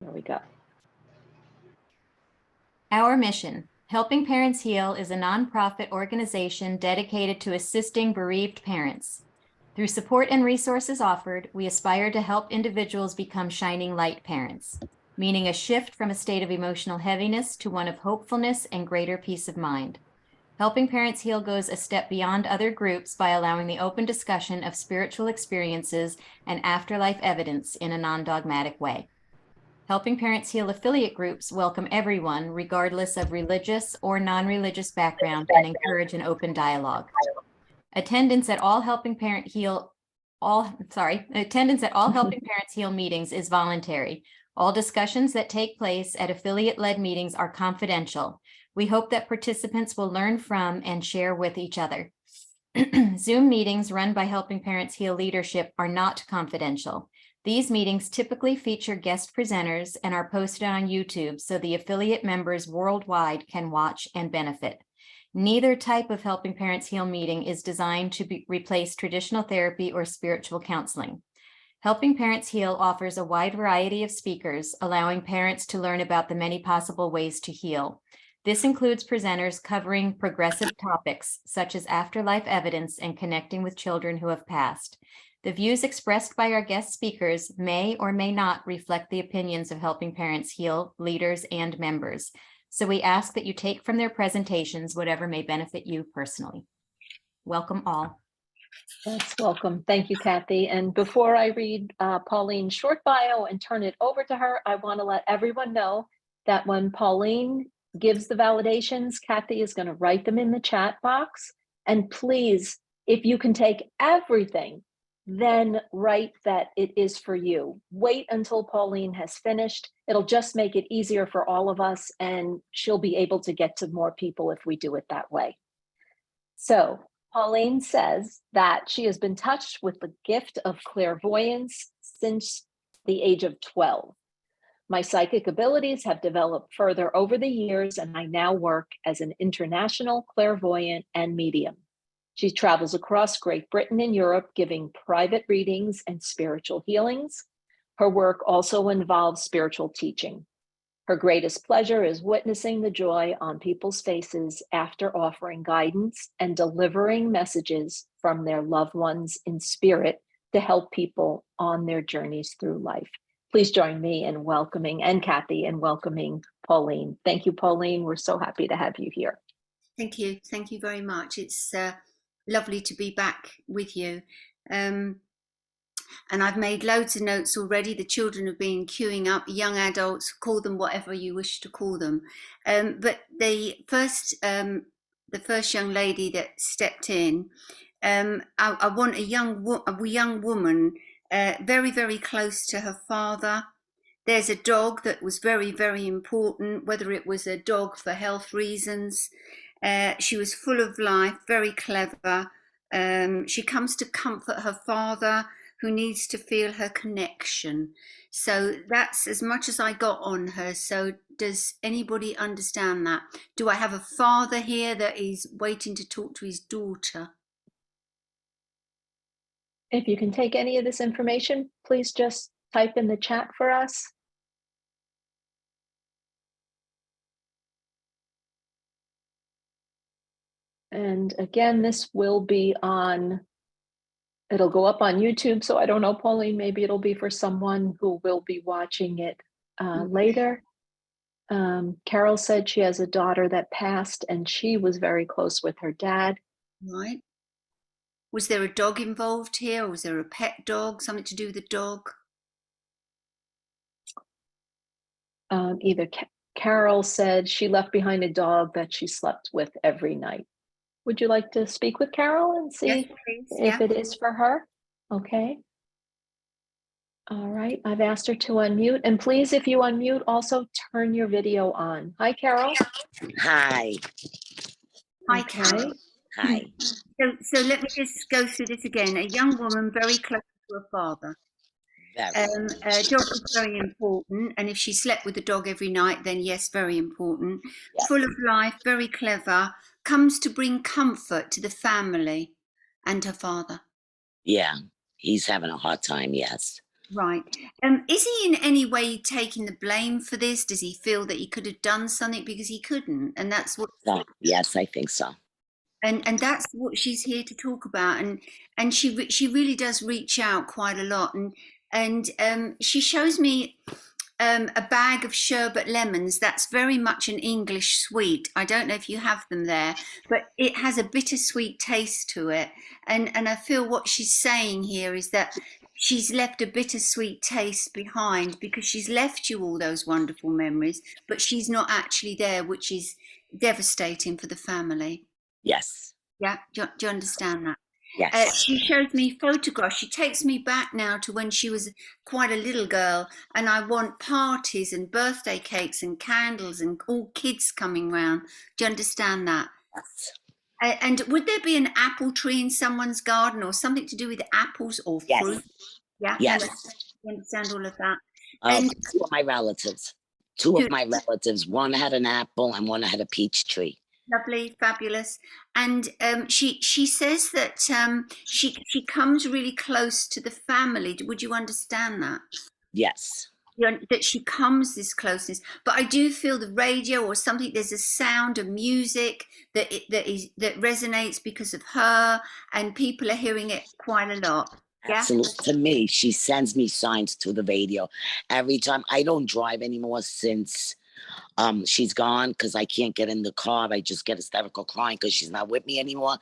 There we go. Our mission, Helping Parents Heal, is a nonprofit organization dedicated to assisting bereaved parents. Through support and resources offered, we aspire to help individuals become shining light parents, meaning a shift from a state of emotional heaviness to one of hopefulness and greater peace of mind. Helping Parents Heal goes a step beyond other groups by allowing the open discussion of spiritual experiences and afterlife evidence in a non-dogmatic way. Helping Parents Heal affiliate groups welcome everyone, regardless of religious or non-religious background, and encourage an open dialogue. Attendance at all Helping Parents Heal meetings is voluntary. All discussions that take place at affiliate-led meetings are confidential. We hope that participants will learn from and share with each other. Zoom meetings run by Helping Parents Heal leadership are not confidential. These meetings typically feature guest presenters and are posted on YouTube so the affiliate members worldwide can watch and benefit. Neither type of Helping Parents Heal meeting is designed to replace traditional therapy or spiritual counseling. Helping Parents Heal offers a wide variety of speakers, allowing parents to learn about the many possible ways to heal. This includes presenters covering progressive topics such as afterlife evidence and connecting with children who have passed. The views expressed by our guest speakers may or may not reflect the opinions of Helping Parents Heal leaders and members. So we ask that you take from their presentations whatever may benefit you personally. Welcome all. Yes, welcome. Thank you, Kathy. And before I read Pauline's short bio and turn it over to her, I want to let everyone know that when Pauline gives the validations, Kathy is going to write them in the chat box. And please, if you can take everything, then write that it is for you. Wait until Pauline has finished. It'll just make it easier for all of us, and she'll be able to get to more people if we do it that way. So Pauline says that she has been touched with the gift of clairvoyance since the age of 12. My psychic abilities have developed further over the years, and I now work as an international clairvoyant and medium. She travels across Great Britain and Europe, giving private readings and spiritual healings. Her work also involves spiritual teaching. Her greatest pleasure is witnessing the joy on people's faces after offering guidance and delivering messages from their loved ones in spirit to help people on their journeys through life. Please join me in welcoming, and Kathy, in welcoming Pauline. Thank you, Pauline. We're so happy to have you here. Thank you. Thank you very much. It's lovely to be back with you. And I've made loads of notes already. The children have been queuing up, young adults, call them whatever you wish to call them. But the first young lady that stepped in, I want a young woman, very, very close to her father. There's a dog that was very, very important, whether it was a dog for health reasons. She was full of life, very clever. She comes to comfort her father, who needs to feel her connection. So that's as much as I got on her. So does anybody understand that? Do I have a father here that is waiting to talk to his daughter? If you can take any of this information, please just type in the chat for us. And again, this will be on, it'll go up on YouTube. So I don't know, Pauline, maybe it'll be for someone who will be watching it later. Carol said she has a daughter that passed and she was very close with her dad. Right. Was there a dog involved here? Or was there a pet dog, something to do with the dog? Either Carol said she left behind a dog that she slept with every night. Would you like to speak with Carol and see Yes, if it is for her? Okay. All right, I've asked her to unmute. And please, if you unmute, also turn your video on. Hi, Carol. Hi. Hi, Okay. Carol. Hi. So let me just go through this again. A young woman very close to her father. A dog is very important, and if she slept with the dog every night, then yes, very important. Yes. Full of life, very clever, comes to bring comfort to the family and her father. Yeah, he's having a hard time, yes. Right. Is he in any way taking the blame for this? Does he feel that he could have done something because he couldn't? And that's what So, yes, I think so. and that's what she's here to talk about. And she really does reach out quite a lot. And she shows me a bag of sherbet lemons. That's very much an English sweet. I don't know if you have them there, but it has a bittersweet taste to it. And I feel what she's saying here is that she's left a bittersweet taste behind because she's left you all those wonderful memories, but she's not actually there, which is devastating for the family. Yes. Yeah, do you understand that? Yes. She shows me photographs. She takes me back now to when she was quite a little girl, and I want parties and birthday cakes and candles and all kids coming round. Do you understand that? Yes. And would there be an apple tree in someone's garden or something to do with apples or Yes. fruit? Yeah, Yes. you understand all of that. And Two of my relatives. Two of my relatives. One had an apple and one had a peach tree. lovely, fabulous. And she says that she comes really close to the family. Would you understand that? Yes. That she comes this closeness, but I do feel the radio or something. There's a sound of music that resonates because of her, and people are hearing it quite a lot. Yeah. Absolutely. To me, she sends me signs through the radio every time. I don't drive anymore since she's gone because I can't get in the car. I just get hysterical crying because she's not with me anymore.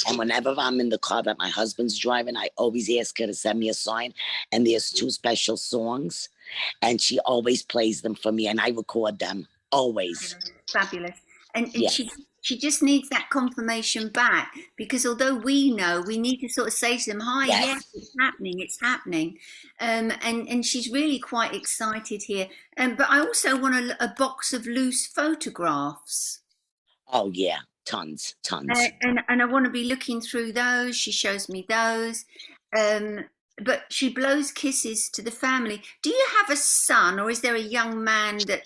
And whenever I'm in the car that my husband's driving, I always ask her to send me a sign. And there's 2 special songs, and she always plays them for me, and I record them always. Fabulous. And Yes. she just needs that confirmation back, because although we know, we need to sort of say to them, hi, yes, it's happening. And she's really quite excited here. But I also want a box of loose photographs. Oh yeah, tons. And I want to be looking through those. She shows me those. But she blows kisses to the family. Do you have a son, or is there a young man that...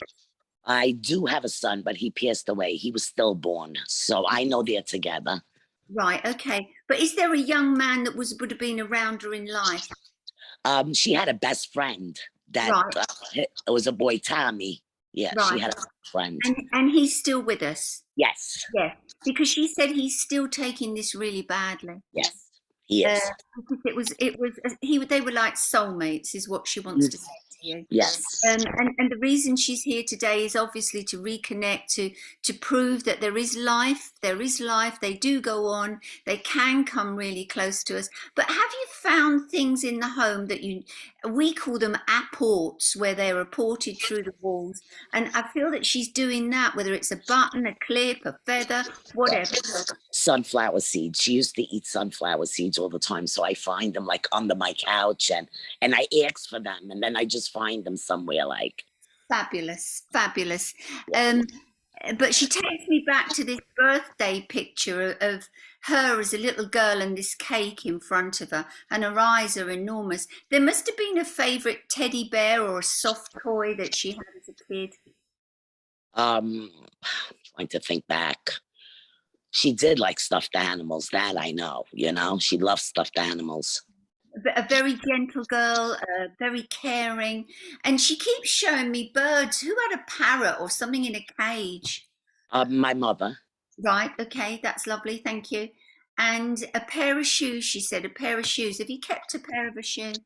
I do have a son, but he passed away. He was stillborn, so I know they're together. Right, okay. But is there a young man that would have been around her in life? She had a best friend that it was a boy, Tommy. Yeah, she had a best friend. And he's still with us? Yes. Yeah, because she said he's still taking this really badly. Yes, he is. They were like soulmates, is what she wants to say to you. Yes. And the reason she's here today is obviously to reconnect, to prove that there is life. They do go on. They can come really close to us. But have you found things in the home that we call them apports, where they're apported through the walls? And I feel that she's doing that, whether it's a button, a clip, a feather, whatever. Sunflower seeds. She used to eat sunflower seeds all the time, so I find them like under my couch, and I ask for them, and then I just find them somewhere. Like fabulous. Yeah. But she takes me back to this birthday picture of her as a little girl and this cake in front of her, and her eyes are enormous. There must have been a favorite teddy bear or a soft toy that she had as a kid. I'm trying to think back. She did like stuffed animals, that I know, she loved stuffed animals. A very gentle girl, very caring. And she keeps showing me birds. Who had a parrot or something in a cage? My mother. Right, okay, that's lovely, thank you. And a pair of shoes, she said, a pair of shoes. Have you kept a pair of her shoes?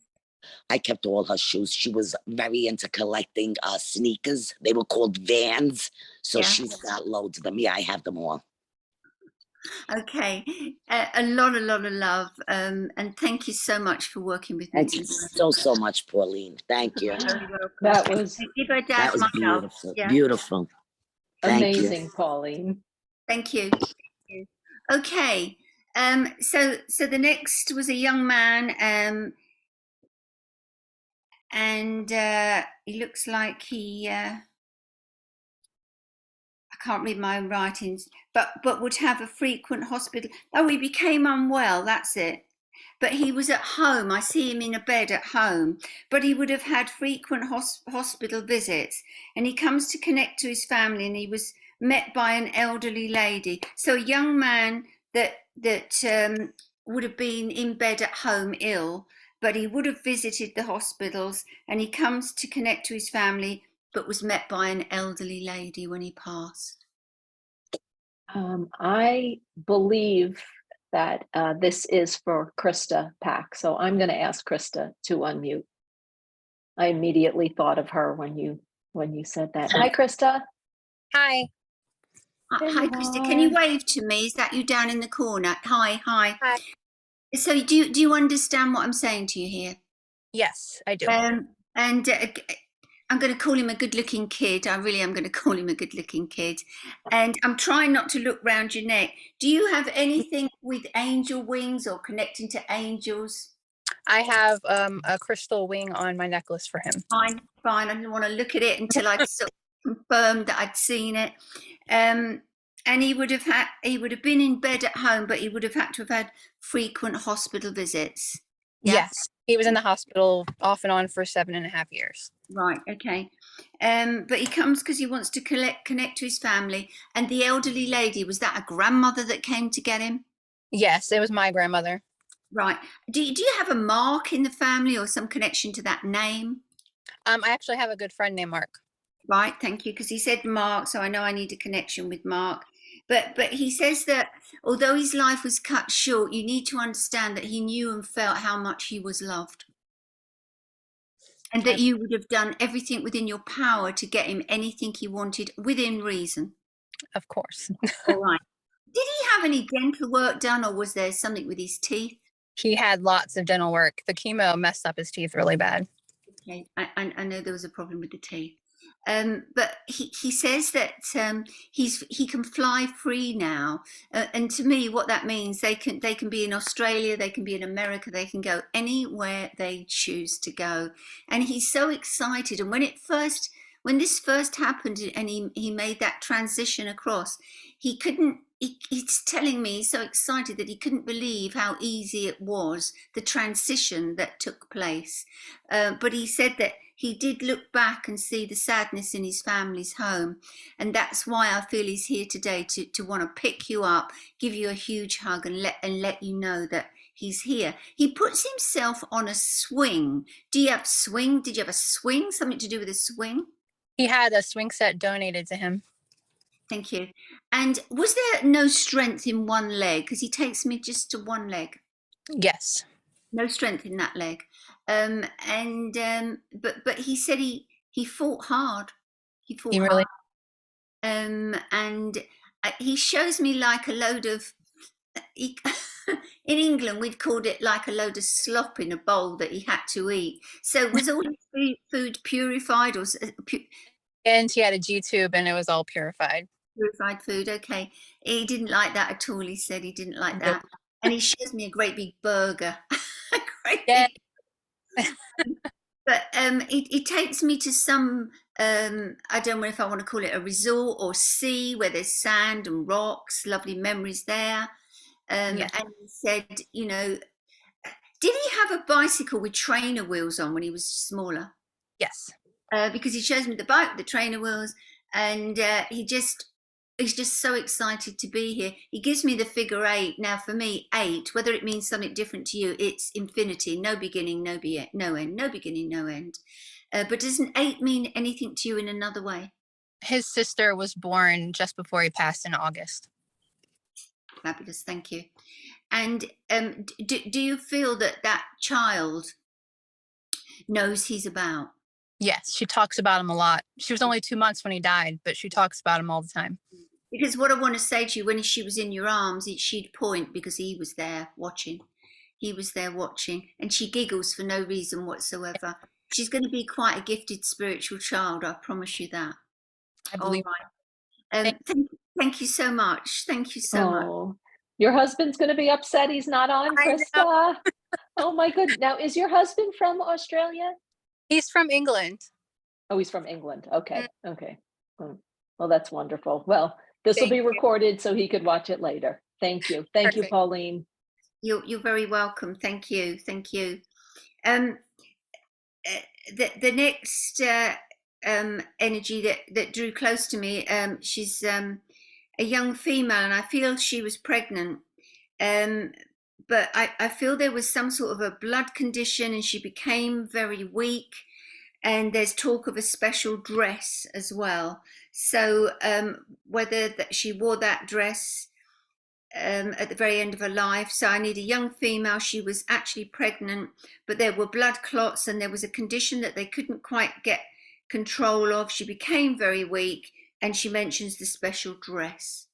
I kept all her shoes. She was very into collecting sneakers. They were called Vans. So she's got loads of them. Yeah, I have them all. Okay, a lot of love, and thank you so much for working with me. Thank you so much, Pauline. Thank you. That was give her dad my beautiful. love. Yeah. Beautiful. Thank amazing, you. Pauline. Thank you. Okay, so the next was a young man, and he looks like he. I can't read my own writings, but would have a frequent hospital. Oh, he became unwell, that's it. But he was at home. I see him in a bed at home, but he would have had frequent hospital visits, and he comes to connect to his family, and he was met by an elderly lady. So a young man that would have been in bed at home ill, but he would have visited the hospitals, and he comes to connect to his family, but was met by an elderly lady when he passed. I believe that this is for Krista Pack, so I'm going to ask Krista to unmute. I immediately thought of her when you said that. Hi, Krista. Hi. There Hi, you Krista. Can you are. wave to me? Is that you down in the corner? Hi. Hi. So do you understand what I'm saying to you here? Yes, I do. And I'm going to call him a good-looking kid. I really am going to call him a good-looking kid. And I'm trying not to look round your neck. Do you have anything with angel wings or connecting to angels? I have a crystal wing on my necklace for him. Fine. I didn't want to look at it until I'd sort of confirmed that I'd seen it. And he would have been in bed at home, but he would have had to have had frequent hospital visits. Yeah? Yes, he was in the hospital off and on for 7.5 years. Right. Okay. But he comes because he wants to connect to his family. And the elderly lady, was that a grandmother that came to get him? Yes, it was my grandmother. Right. Do you have a Mark in the family or some connection to that name? I actually have a good friend named Mark. Right. Thank you. Because he said Mark, so I know I need a connection with Mark. But he says that although his life was cut short, you need to understand that he knew and felt how much he was loved. And that you would have done everything within your power to get him anything he wanted within reason. Of course. All right. Did he have any dental work done, or was there something with his teeth? He had lots of dental work. The chemo messed up his teeth really bad. Okay, I know there was a problem with the teeth. But he says that he can fly free now, and to me, what that means, they can be in Australia, they can be in America, they can go anywhere they choose to go, and he's so excited. And when this first happened, and he made that transition across, he couldn't. He's telling me he's so excited that he couldn't believe how easy it was, the transition that took place. But he said that he did look back and see the sadness in his family's home. And that's why I feel he's here today, to want to pick you up, give you a huge hug, and let you know that he's here. He puts himself on a swing. Do you have swing? Did you have a swing? Something to do with a swing? He had a swing set donated to him. Thank you. And was there no strength in one leg? Because he takes me just to one leg. Yes. No strength in that leg. But he said he fought hard. He fought He hard. really. And he shows me like a load of. In England, we'd called it like a load of slop in a bowl that he had to eat. So was all his food purified, or And he had a G-tube and it was all purified. purified food? Okay. He didn't like that at all. He said he didn't like that. And he shows me a great big burger. Yeah. But it takes me to some, I don't know if I want to call it a resort or sea, where there's sand and rocks, lovely memories there. Yes. And he said, did he have a bicycle with trainer wheels on when he was smaller? Yes. Because he shows me the bike with the trainer wheels, and he's just so excited to be here. He gives me the figure 8. Now, for me, 8, whether it means something different to you, it's infinity, no beginning, no end, no beginning, no end. But doesn't 8 mean anything to you in another way? His sister was born just before he passed in August. Fabulous, thank you. And do you feel that child knows he's about? Yes, she talks about him a lot. She was only 2 months when he died, but she talks about him all the time. Because what I want to say to you, when she was in your arms, she'd point because he was there watching. He was there watching, and she giggles for no reason whatsoever. She's going to be quite a gifted spiritual child, I promise you that. I believe. All right. Thank you so much. Thank you so much. Your husband's going to be upset he's not on, Krista. Oh my goodness. Now, is your husband from Australia? He's from England. Oh, he's from England. Okay. Okay. Well, that's wonderful. Well, this will Thank be you. recorded so he could watch it later. Thank you. Thank you, Perfect. Pauline. You're very welcome. Thank you. Thank you. The next energy that drew close to me, she's a young female, and I feel she was pregnant. but I feel there was some sort of a blood condition and she became very weak. And there's talk of a special dress as well. So whether that she wore that dress at the very end of her life. So I need a young female. She was actually pregnant, but there were blood clots and there was a condition that they couldn't quite get control of. She became very weak, and she mentions the special dress.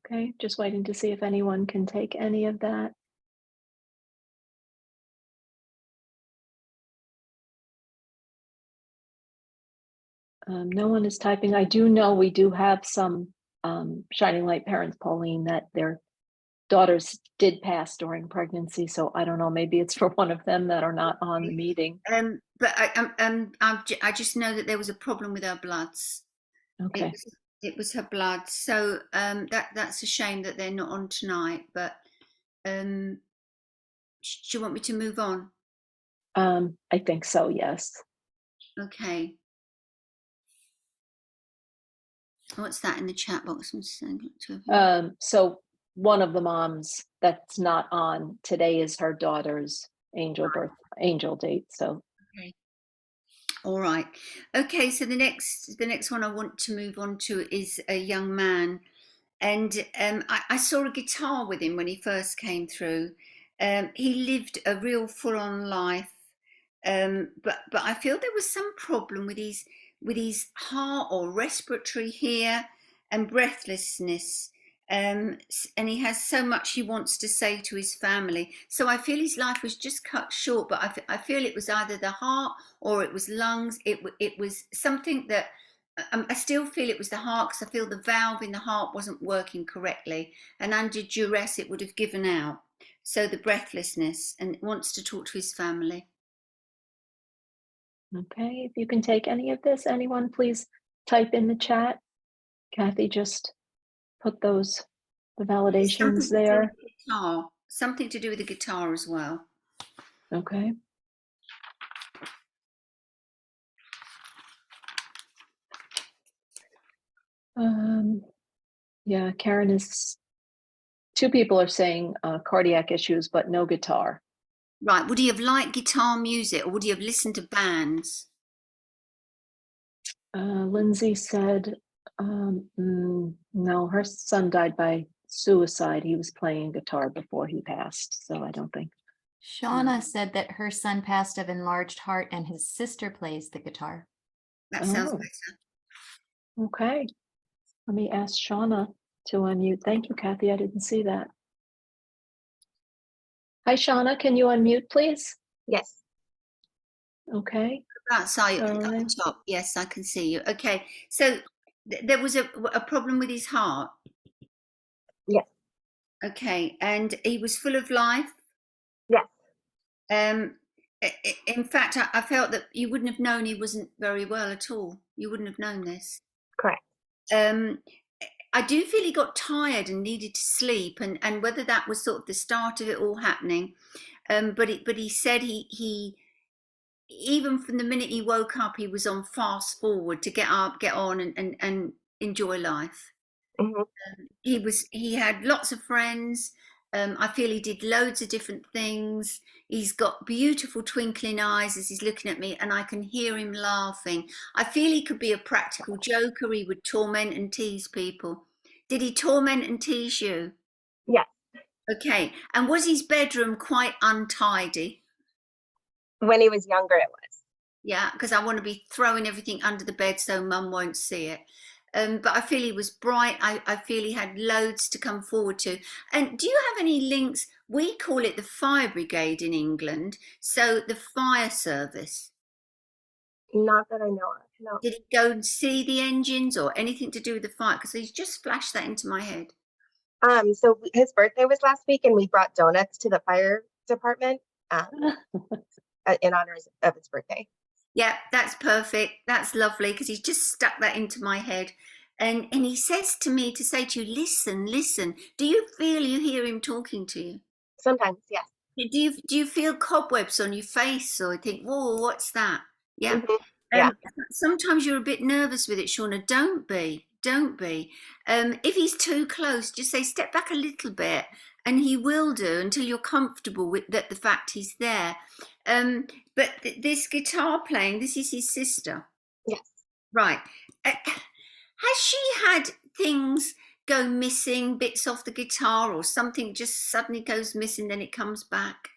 Okay, just waiting to see if anyone can take any of that. No one is typing. I do know we do have some Shining Light parents, Pauline, that their daughters did pass during pregnancy. So I don't know, maybe it's for one of them that are not on the meeting. But I just know that there was a problem with her bloods. Okay. It was her blood. So that's a shame that they're not on tonight. But do you want me to move on? I think so, yes. Okay. What's that in the chat box? So one of the moms that's not on today is her daughter's angel date. So okay. All right. Okay, so the next one I want to move on to is a young man. And I saw a guitar with him when he first came through. He lived a real full-on life, but I feel there was some problem with his heart or respiratory here and breathlessness. And he has so much he wants to say to his family. So I feel his life was just cut short, but I feel it was either the heart or it was lungs. It was something that I still feel it was the heart, because I feel the valve in the heart wasn't working correctly, and under duress it would have given out. So the breathlessness, and wants to talk to his family. okay, if you can take any of this, anyone, please type in the chat. Kathy just put the validations there. Something to do with the guitar as well. Okay. Yeah, Karen is, two people are saying cardiac issues, but no guitar. Right, would he have liked guitar music, or would he have listened to bands? Lindsay said, no, her son died by suicide. He was playing guitar before he passed, so I don't think. Shauna said that her son passed of enlarged heart and his sister plays the guitar. That sounds better. Okay. Let me ask Shauna to unmute. Thank you, Kathy. I didn't see that. Hi, Shauna. Can you unmute, please? Yes. Okay. Outside at the top. Yes, I can see you. Okay. So there was a problem with his heart. Yes. Okay. And he was full of life. Yes. In fact, I felt that you wouldn't have known he wasn't very well at all. You wouldn't have known this. Correct. I do feel he got tired and needed to sleep, and whether that was sort of the start of it all happening. But he said he even from the minute he woke up, he was on fast forward to get up, get on, and enjoy life. Mm-hmm. He had lots of friends. I feel he did loads of different things. He's got beautiful twinkling eyes as he's looking at me, and I can hear him laughing. I feel he could be a practical joker. He would torment and tease people. Did he torment and tease you? Yes. Okay. And was his bedroom quite untidy? When he was younger, it was. Yeah, because I want to be throwing everything under the bed so mum won't see it. But I feel he was bright. I feel he had loads to come forward to. And do you have any links? We call it the fire brigade in England. So the fire service. Not that I know of, no. Did he go and see the engines or anything to do with the fire? Because he's just flashed that into my head. So his birthday was last week, and we brought donuts to the fire department in honor of his birthday. Yeah, that's perfect. That's lovely, because he's just stuck that into my head. And he says to me to say to you, listen, listen. Do you feel you hear him talking to you? Sometimes, yes. Do you feel cobwebs on your face, or think, whoa, what's that? Yeah. Mm-hmm. Yeah. Sometimes you're a bit nervous with it, Shauna. Don't be. Don't be. If he's too close, just say step back a little bit, and he will do until you're comfortable with that the fact he's there. But this guitar playing, this is his sister, Yes. right? Has she had things go missing, bits off the guitar, or something just suddenly goes missing, then it comes back?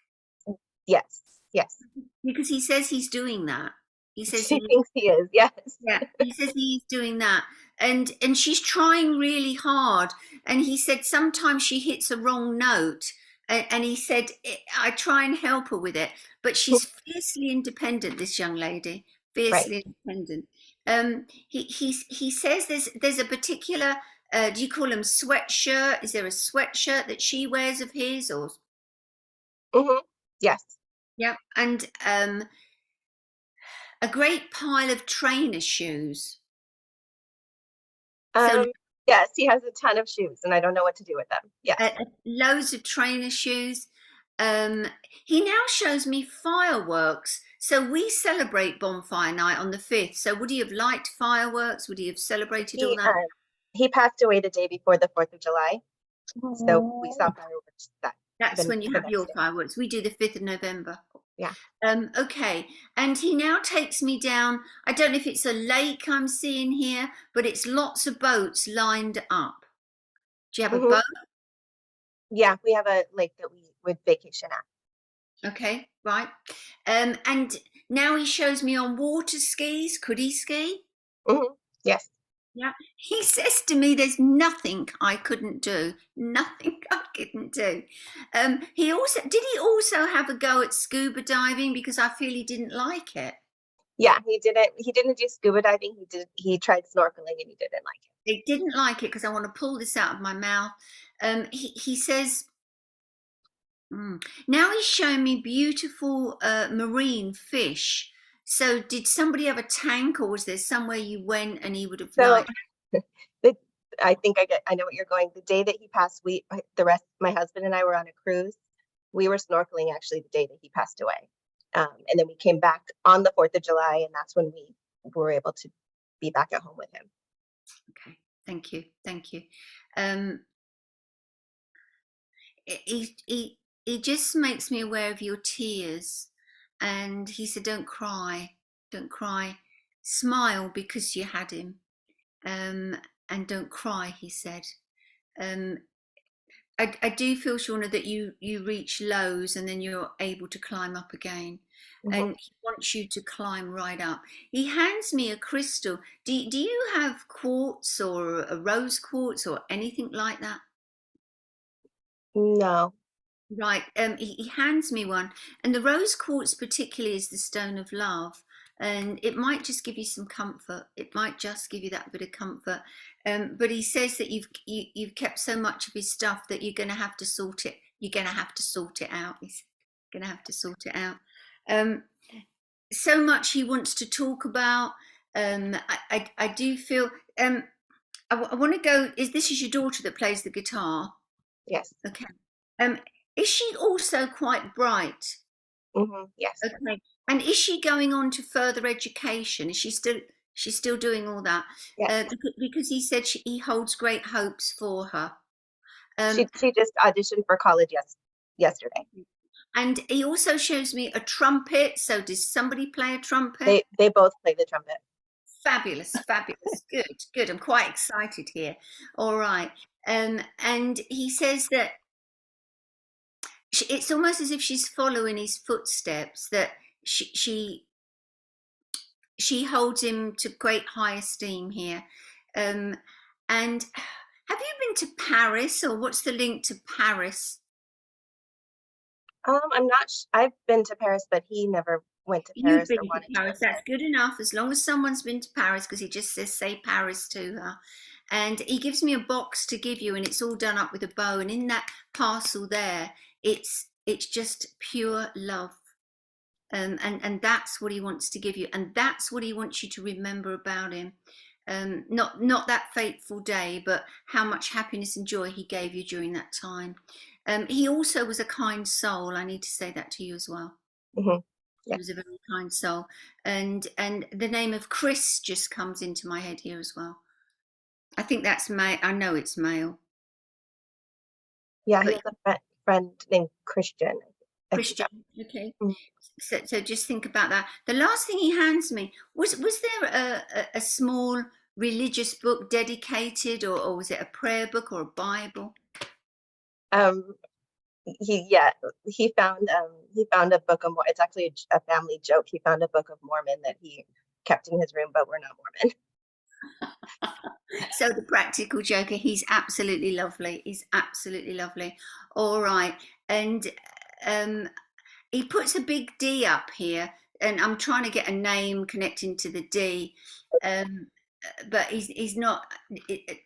Yes. Yes. Because he says he's doing that. He says She thinks he is. Yes. yeah, he says he's doing that, and she's trying really hard. And he said sometimes she hits a wrong note, and he said I try and help her with it, but she's fiercely independent. This young lady, fiercely independent. He says there's a particular. Do you call them sweatshirt? Is there a sweatshirt that she wears of his, or? Yes. Yeah, and a great pile of trainer shoes. So Yes, he has a ton of shoes, and I don't know what to do with them. Yes. loads of trainer shoes. He now shows me fireworks. So we celebrate bonfire night on the 5th. So would he have liked fireworks? Would he have celebrated all that? He passed away the day before the 4th of July. So we saw fireworks That's when you have your day. fireworks. We do the 5th of November. Yeah. Okay. And he now takes me down. I don't know if it's a lake I'm seeing here, but it's lots of boats lined up. Do you have a boat? Yeah, we have a lake that we would vacation at. Okay, right. And now he shows me on water skis. Could he ski? Yes. Yeah. He says to me, there's nothing I couldn't do. Nothing I couldn't do. Did he also have a go at scuba diving? Because I feel he didn't like it. Yeah, he didn't do scuba diving. He tried snorkeling and he didn't like it. He didn't like it because I want to pull this out of my mouth. He says, now he's showing me beautiful liked fish. So did somebody have a tank, or was there somewhere you went and he would have liked? I think I know what you're going. The day that he passed, my husband and I were on a cruise. We were snorkeling actually the day that he passed away. And then we came back on the 4th of July, and that's when we were able to be back at home with him. Okay, thank you. He just makes me aware of your tears, and he said, don't cry, smile because you had him, and don't cry, he said. I do feel, Shauna, that you reach lows and then you're able to climb up again. And he wants you to climb right up. He hands me a crystal. Do you have quartz or a rose quartz or anything like that? No. Right. He hands me one, and the rose quartz particularly is the stone of love, and it might just give you some comfort. It might just give you that bit of comfort. But he says that you've kept so much of his stuff that you're going to have to sort it. You're going to have to sort it out. He's going to have to sort it out. So much he wants to talk about. I do feel. I want to go. This is your daughter that plays the guitar? Yes. Okay. Is she also quite bright? Yes. Okay. And is she going on to further education? Is she's still doing all that? Yes. Because he said he holds great hopes for her. She just auditioned for college yesterday. And he also shows me a trumpet. So does somebody play a trumpet? They both play the trumpet. Fabulous. Good. I'm quite excited here. All right. And he says that it's almost as if she's following his footsteps, that she holds him to great high esteem here. And have you been to Paris, or what's the link to Paris? I'm not. I've been to Paris, but he never went to Paris. You've been to Paris. That's good enough, as long as someone's been to Paris, because he just says say Paris to her. And he gives me a box to give you, and it's all done up with a bow. And in that parcel there, it's just pure love. And that's what he wants to give you, and that's what he wants you to remember about him. Not that fateful day, but how much happiness and joy he gave you during that time. He also was a kind soul. I need to say that to you as well. Yeah. He was a very kind soul, and the name of Chris just comes into my head here as well. I think that's male. I know it's male. Yeah, he But has a friend named Christian. I think Christian, okay. Mm. So just think about that. The last thing he hands me was there a small religious book dedicated, or was it a prayer book or a Bible? He found a book of Mormon. It's actually a family joke. He found a book of Mormon that he kept in his room, but we're not Mormon. So the practical joker, he's absolutely lovely. He's absolutely lovely. All right, and he puts a big D up here, and I'm trying to get a name connecting to the D, but he's not.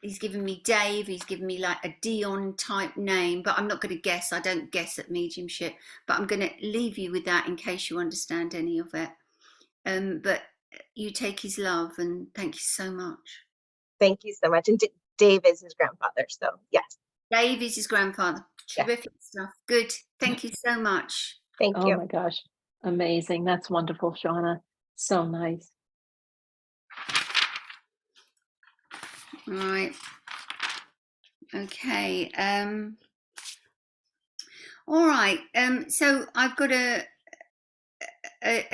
He's given me Dave. He's given me like a Dion type name, but I'm not going to guess. I don't guess at mediumship, but I'm going to leave you with that in case you understand any of it. But you take his love, and thank you so much. Thank you so much. And Dave is his grandfather, so yes. Dave is his grandfather. Terrific stuff. Good. Thank you so much. Thank Oh you. my gosh. Amazing. That's wonderful, Shauna. So nice. Right. Okay. All right. So I've got a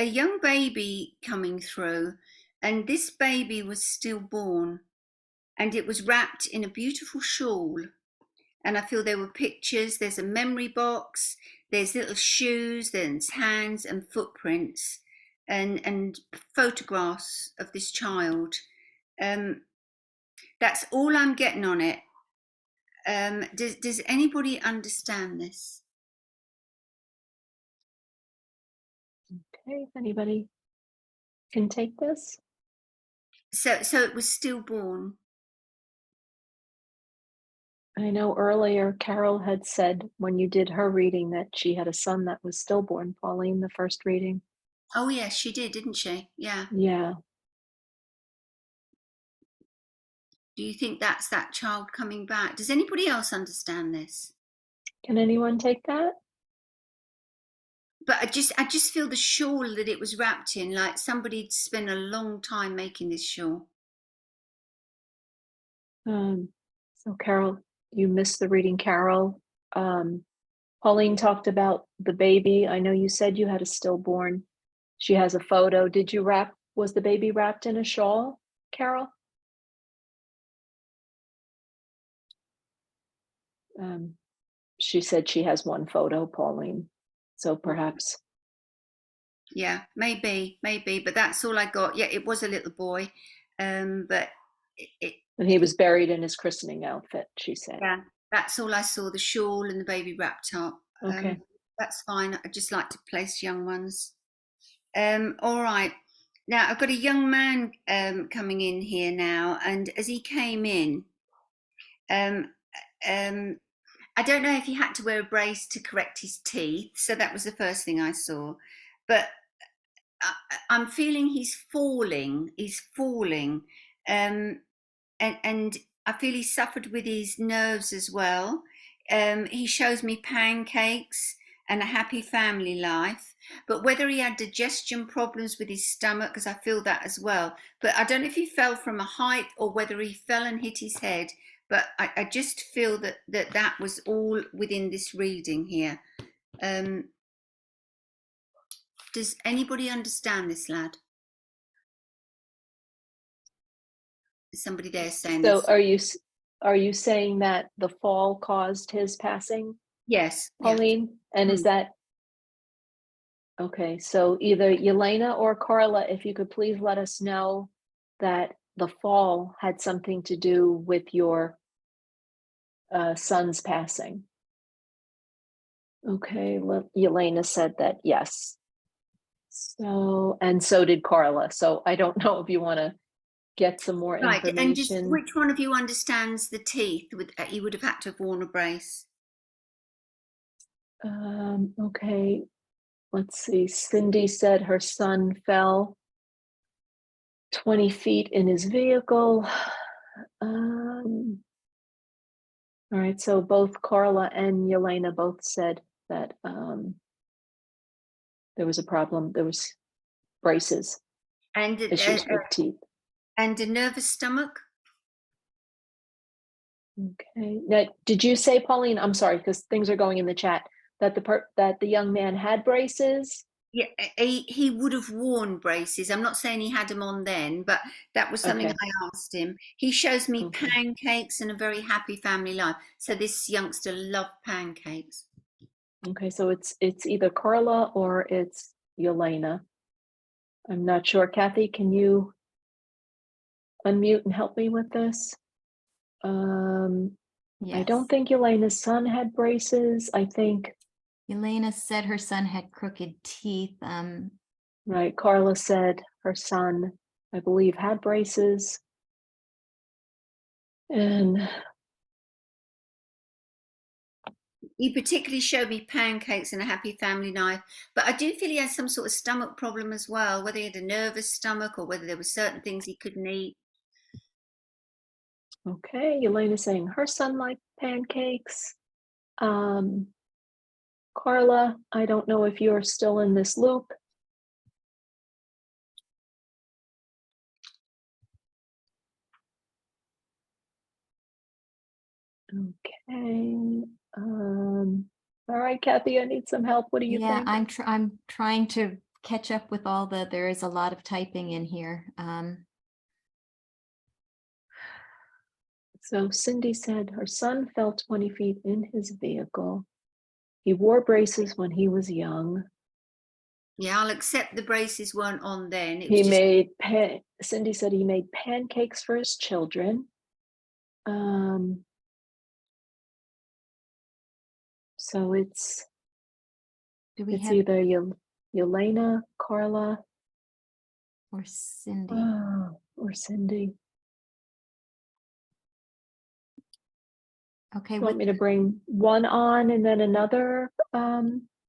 young baby coming through, and this baby was stillborn, and it was wrapped in a beautiful shawl. And I feel there were pictures. There's a memory box. There's little shoes. There's hands and footprints, and photographs of this child. That's all I'm getting on it. Does anybody understand this? Okay, if anybody can take this. So it was stillborn. I know earlier Carol had said when you did her reading that she had a son that was stillborn, Pauline, the first reading. Oh yes, she did, didn't she? Yeah. Yeah. Do you think that's that child coming back? Does anybody else understand this? Can anyone take that? But I just feel the shawl that it was wrapped in, like somebody'd spent a long time making this shawl. So Carol, you missed the reading, Carol. Pauline talked about the baby. I know you said you had a stillborn. She has a photo. Was the baby wrapped in a shawl, Carol? She said she has one photo, Pauline. So perhaps. Yeah, maybe, but that's all I got. Yeah, it was a little boy, but And he was buried in his christening outfit, she said. Yeah, that's all I saw, the shawl and the baby wrapped up. Okay. That's fine. I just like to place young ones. All right. Now I've got a young man coming in here now, and as he came in, I don't know if he had to wear a brace to correct his teeth, so that was the first thing I saw. But I'm feeling he's falling. And I feel he suffered with his nerves as well. He shows me pancakes and a happy family life, but whether he had digestion problems with his stomach, because I feel that as well. But I don't know if he fell from a height or whether he fell and hit his head, but I just feel that was all within this reading here. Does anybody understand this, lad? Is somebody there saying So this? are you saying that the fall caused his passing, Yes. Pauline? Yeah. And is that okay? So either Yelena or Carla, if you could please let us know that the fall had something to do with your son's passing. Okay, Yelena said that yes. So, and so did Carla. So I don't know if you want to get some more information. And just which one of you understands the teeth? You would have had to have worn a brace. Okay, let's see. Cindy said her son fell 20 feet in his vehicle. All right, so both Carla and Yelena both said that there was a problem. There was braces, And issues with teeth. and a nervous stomach. Okay. Now, did you say, Pauline, I'm sorry, because things are going in the chat, that the young man had braces? Yeah, he would have worn braces. I'm not saying he had them on then, but that was something Okay. I asked him. He shows me Okay. pancakes and a very happy family life. So this youngster loved pancakes. Okay, so it's either Carla or it's Yelena. I'm not sure. Kathy, can you unmute and help me with this? I Yes. don't think Elena's son had braces. I think, Elena said her son had crooked teeth. right, Carla said her son, I believe, had braces. And He particularly showed me pancakes and a happy family life, but I do feel he has some sort of stomach problem as well, whether he had a nervous stomach or whether there were certain things he couldn't eat. okay, Elena's saying her son liked pancakes. Carla, I don't know if you're still in this loop. Okay. All right, Kathy, I need some help. What do you Yeah, think? I'm trying to catch up with all there is a lot of typing in here. So Cindy said her son fell 20 feet in his vehicle. He wore braces when he was young. Yeah, I'll accept the braces weren't on then. It was He just made Cindy said he made pancakes for his children. So it's Do we have either Yelena, Carla, or Cindy? or Cindy. Okay, You want with me to bring one on and then another?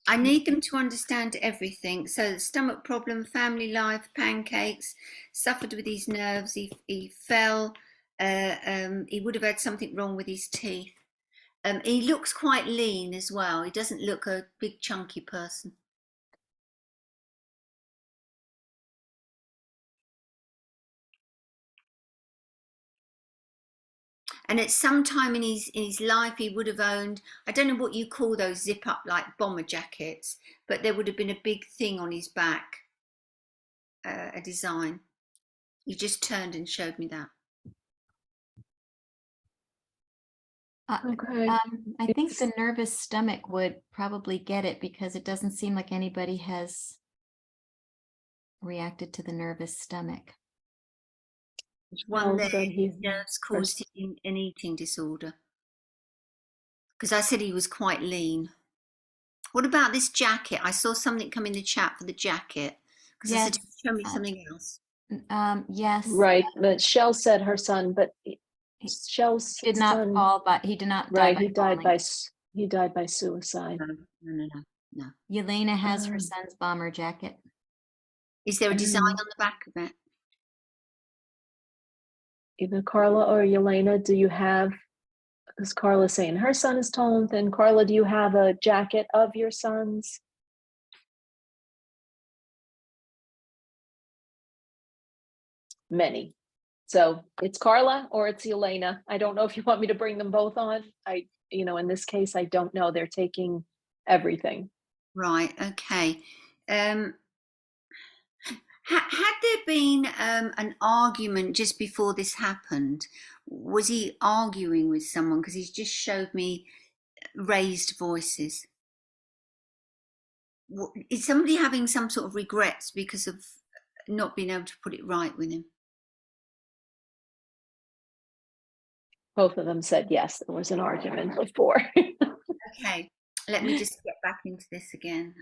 I need them to understand everything. So stomach problem, family life, pancakes, suffered with his nerves. He fell. He would have had something wrong with his teeth. He looks quite lean as well. He doesn't look a big chunky person. And at some time in his life, he would have owned, I don't know what you call those zip up like bomber jackets, but there would have been a big thing on his back, a design. He just turned and showed me that. Okay. I think the nervous stomach would probably get it because it doesn't seem like anybody has reacted to the nervous stomach. One there, said his nerves caused him an eating disorder. Because I said he was quite lean. What about this jacket? I saw something come in the chat for the jacket. Because I said, show me something else. Yes. Right, but Shell said her son, but Shell's Did not son, fall, but he did not die right, by he died falling. by suicide. No. Yelena has her son's bomber jacket. Is there a design on the back of it? Either Carla or Yelena, do you have, because Carla's saying her son is toned, and Carla, do you have a jacket of your son's? Many. So it's Carla or it's Yelena. I don't know if you want me to bring them both on. In this case, I don't know. They're taking everything. Right, okay. Had there been an argument just before this happened? Was he arguing with someone? Because he's just showed me raised voices. Is somebody having some sort of regrets because of not being able to put it right with him? Both of them said yes, there was an argument before. Okay, let me just get back into this again.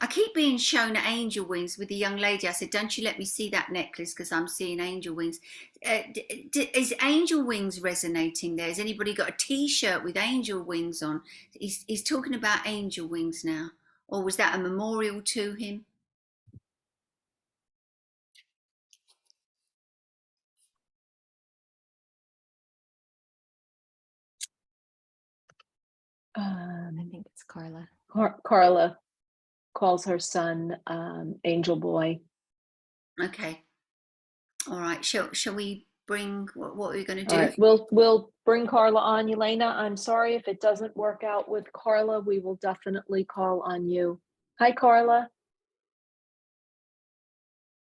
I keep being shown angel wings with the young lady. I said, don't you let me see that necklace because I'm seeing angel wings. Is angel wings resonating there? Has anybody got a T-shirt with angel wings on? He's talking about angel wings now. Or was that a memorial to him? I think it's Carla. Carla calls her son Angel Boy. Okay. All right. Shall we bring? What are we going to All do? right, we'll bring Carla on. Elena, I'm sorry if it doesn't work out with Carla. We will definitely call on you. Hi, Carla.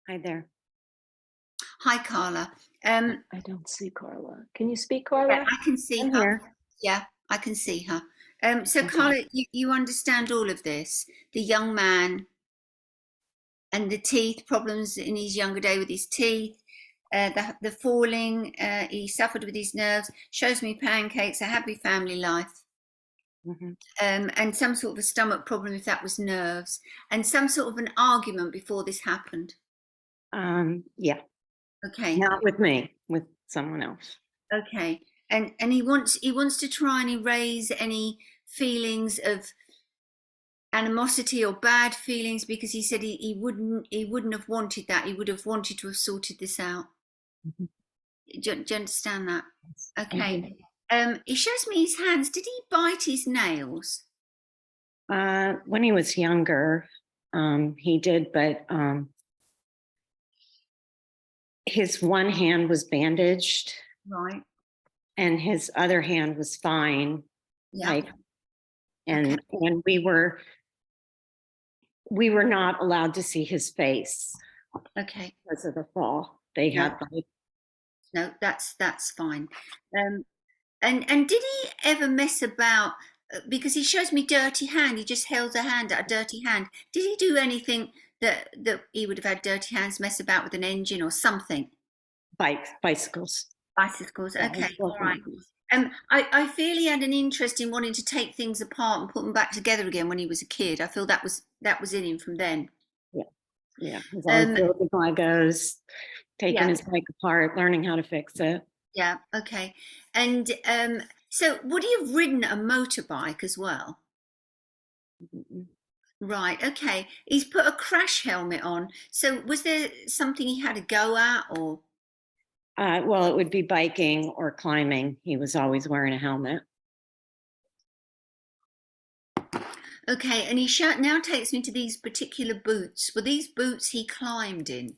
Hi there. Hi, Carla. I don't see Carla. Can you speak, Yeah, Carla? I can see I'm her. here. Yeah, I can see her. So Okay. Carla, you understand all of this. The young man and the teeth problems in his younger day with his teeth, the falling, he suffered with his nerves, shows me pancakes, a happy family life. Mhm. And some sort of a stomach problem if that was nerves, and some sort of an argument before this happened. Yeah, Okay. not with me, with someone else. Okay. And he wants to try and erase any feelings of animosity or bad feelings, because he said he wouldn't have wanted that. He would have wanted to have sorted this out. Mhm. Do you understand that? I Okay. do. He shows me his hands. Did he bite his nails? When he was younger, he did, but his one hand was bandaged Right. and his other hand was fine. Yeah. Like, and we were not allowed to see his face Okay. because of the fall. They No. had like, No, that's fine. And did he ever mess about? Because he shows me dirty hand. He just held a hand out, a dirty hand. Did he do anything that he would have had dirty hands, mess about with an engine or something? bicycles. Bicycles. Yeah, Okay, his all right. bicycles. I feel he had an interest in wanting to take things apart and put them back together again when he was a kid. I feel that was in him from then. Yeah, he's always building Legos, taking Yeah. his bike apart, learning how to fix it. Yeah. Okay. And so would he have ridden a motorbike as well? Mhm. Right, okay. He's put a crash helmet on. So was there something he had to go at, or? Well, it would be biking or climbing. He was always wearing a helmet. Okay, and he now takes me to these particular boots. Were these boots he climbed in?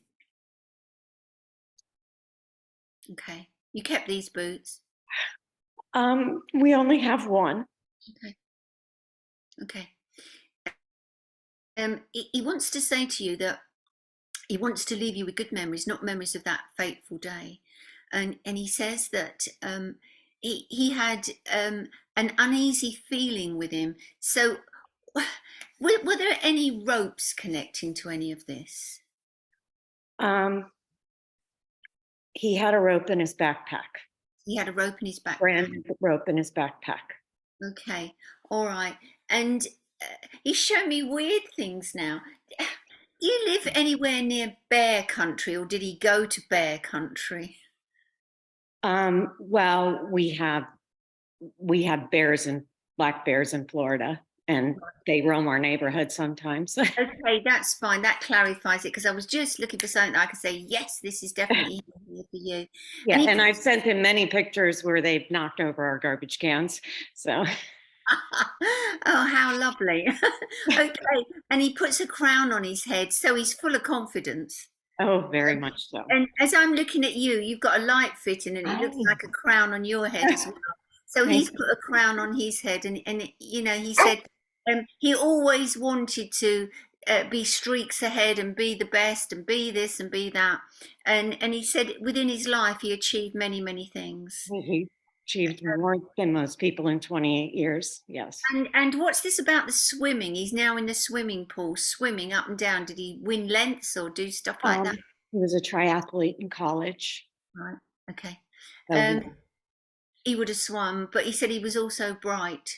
Okay. You kept these boots? We only have one. Okay. Okay. He wants to say to you that he wants to leave you with good memories, not memories of that fateful day. And he says that he had an uneasy feeling with him. So were there any ropes connecting to any of this? He had a rope in his backpack. He had a rope in his backpack. Brand rope in his backpack. Okay, all right. And he's showing me weird things now. Do you live anywhere near bear country, or did he go to bear country? Well, we have black bears in Florida, and they roam our neighborhood sometimes. Okay, that's fine. That clarifies it, because I was just looking for something that I could say, yes, this is definitely here for you. Yeah, And and I've sent him many pictures where they've knocked over our garbage cans. So, oh, how lovely. Okay, and he puts a crown on his head, so he's full of confidence. oh, very much so. And as I'm looking at you, you've got a light fitting, and it looks like a crown on your head as well. So Thank he's put a crown on his head, and you know, he said he always wanted to be streaks ahead and be the best and be this and be that, and he said within his life he achieved many things. He achieved more than most people in 28 years. Yes. And what's this about the swimming? He's now in the swimming pool, swimming up and down. Did he win lengths or do stuff like that? He was a triathlete in college. Right. Okay. So He would have swum, but he said he was also bright.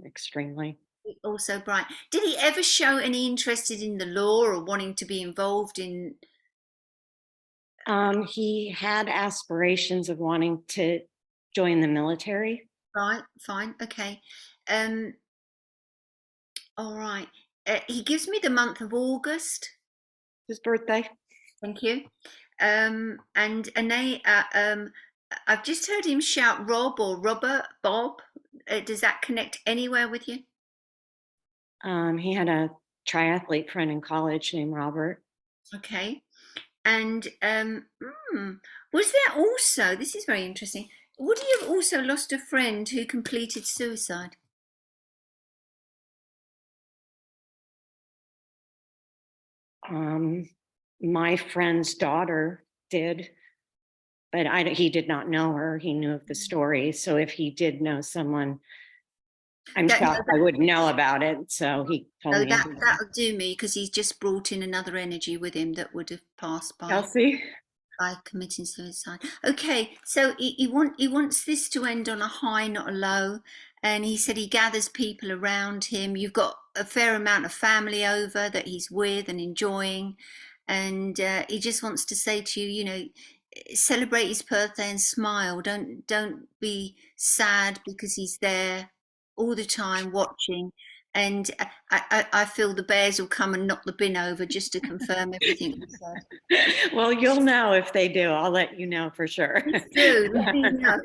extremely. Also bright. Did he ever show any interest in the law or wanting to be involved in? He had aspirations of wanting to join the military. Right. Fine. Okay. All right. He gives me the month of August. His birthday. Thank you. And they, I've just heard him shout Rob or Robert, Bob. Does that connect anywhere with you? He had a triathlete friend in college named Robert. Okay. And was there also, this is very interesting, would you have also lost a friend who completed suicide? My friend's daughter did, but he did not know her. He knew of the story. So if he did know someone, I'm shocked I wouldn't know about it. So he told me. That'll do me, because he's just brought in another energy with him that would have passed by. Kelsey? By committing suicide. Okay, so he wants this to end on a high, not a low. And he said he gathers people around him. You've got a fair amount of family over that he's with and enjoying. And he just wants to say to you, you know, celebrate his birthday and smile. Don't be sad because he's there all the time watching. And I feel the bears will come and knock the bin over just to confirm everything you said. Well, you'll know if they do. I'll let you know for sure. Please do, let me know.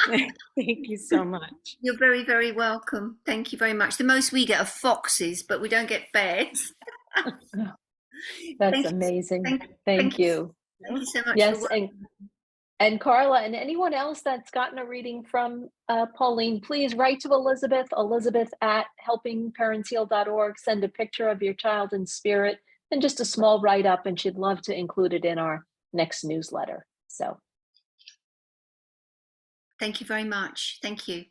Thank you so much. You're very, very welcome. Thank you very much. The most we get are foxes, but we don't get bears. That's amazing. Thank you. Thank you so much. Yes, and Carla, and anyone else that's gotten a reading from Pauline, please write to Elizabeth at helpingparentsheal.org. Send a picture of your child in spirit and just a small write-up, and she'd love to include it in our next newsletter. So thank you very much. Thank you.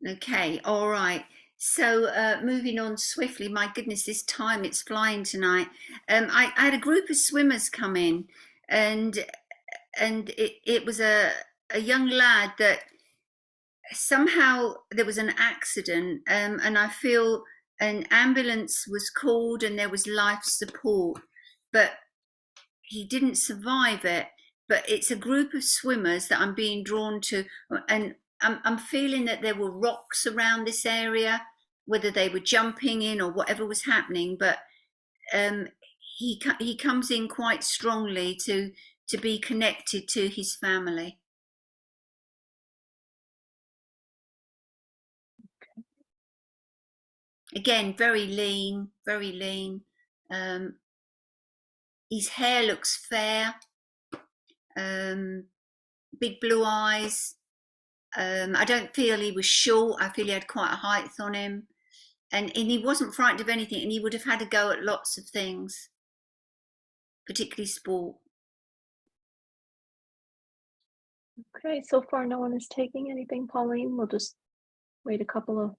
Okay, all right. So moving on swiftly, my goodness, this time it's flying tonight. I had a group of swimmers come in, and it was a young lad that somehow there was an accident, and I feel an ambulance was called and there was life support, but he didn't survive it. But it's a group of swimmers that I'm being drawn to, and I'm feeling that there were rocks around this area, whether they were jumping in or whatever was happening. But he comes in quite strongly to be connected to his family. Again, very lean, very lean. His hair looks fair. Big blue eyes. I don't feel he was short. I feel he had quite a height on him, and he wasn't frightened of anything, and he would have had a go at lots of things, particularly sport. okay, so far no one is taking anything, Pauline. We'll just wait a couple of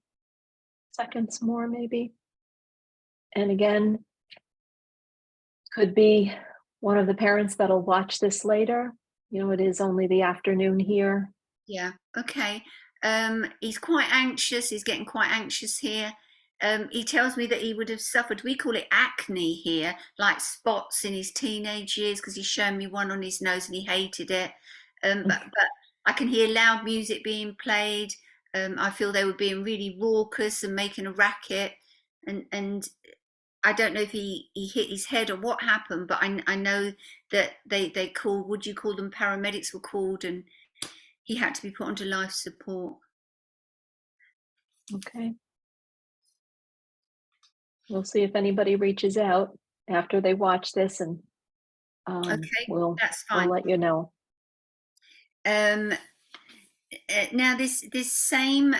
seconds more maybe. And again, could be one of the parents that'll watch this later. You know, it is only the afternoon here. Yeah, okay. He's quite anxious. He's getting quite anxious here. He tells me that he would have suffered, we call it acne here, like spots in his teenage years, because he's shown me one on his nose and he hated it. But I can hear loud music being played. I feel they were being really raucous and making a racket. And I don't know if he hit his head or what happened, but I know that they called, would you call them, paramedics were called, and he had to be put onto life support. Okay. We'll see if anybody reaches out after they watch this, and Okay, that's fine. we'll let you know. Now this same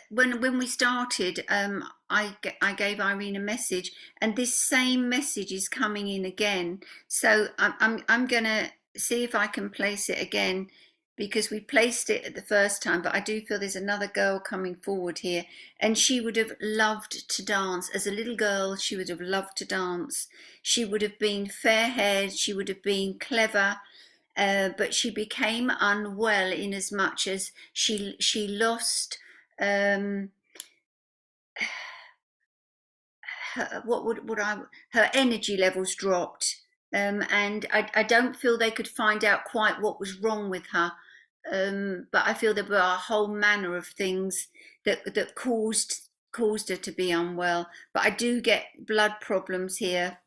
when we started, I gave Irene a message, and this same message is coming in again. So I'm gonna see if I can place it again, because we placed it at the first time, but I do feel there's another girl coming forward here, and she would have loved to dance. As a little girl, she would have loved to dance. She would have been fair-haired, she would have been clever, but she became unwell in as much as she lost her her energy levels dropped, and I don't feel they could find out quite what was wrong with her, but I feel there were a whole manner of things that caused her to be unwell. But I do get blood problems here,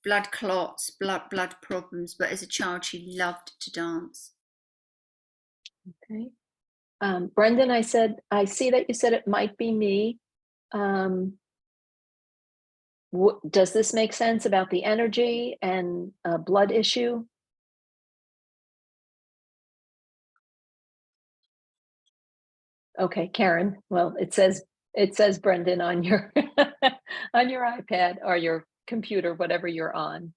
blood clots, blood problems. But as a child, she loved to dance. Okay. Brendan, I see that you said it might be me. Does this make sense about the energy and blood issue? Okay, Karen. Well, it says Brendan on your on your iPad or your computer, whatever you're on.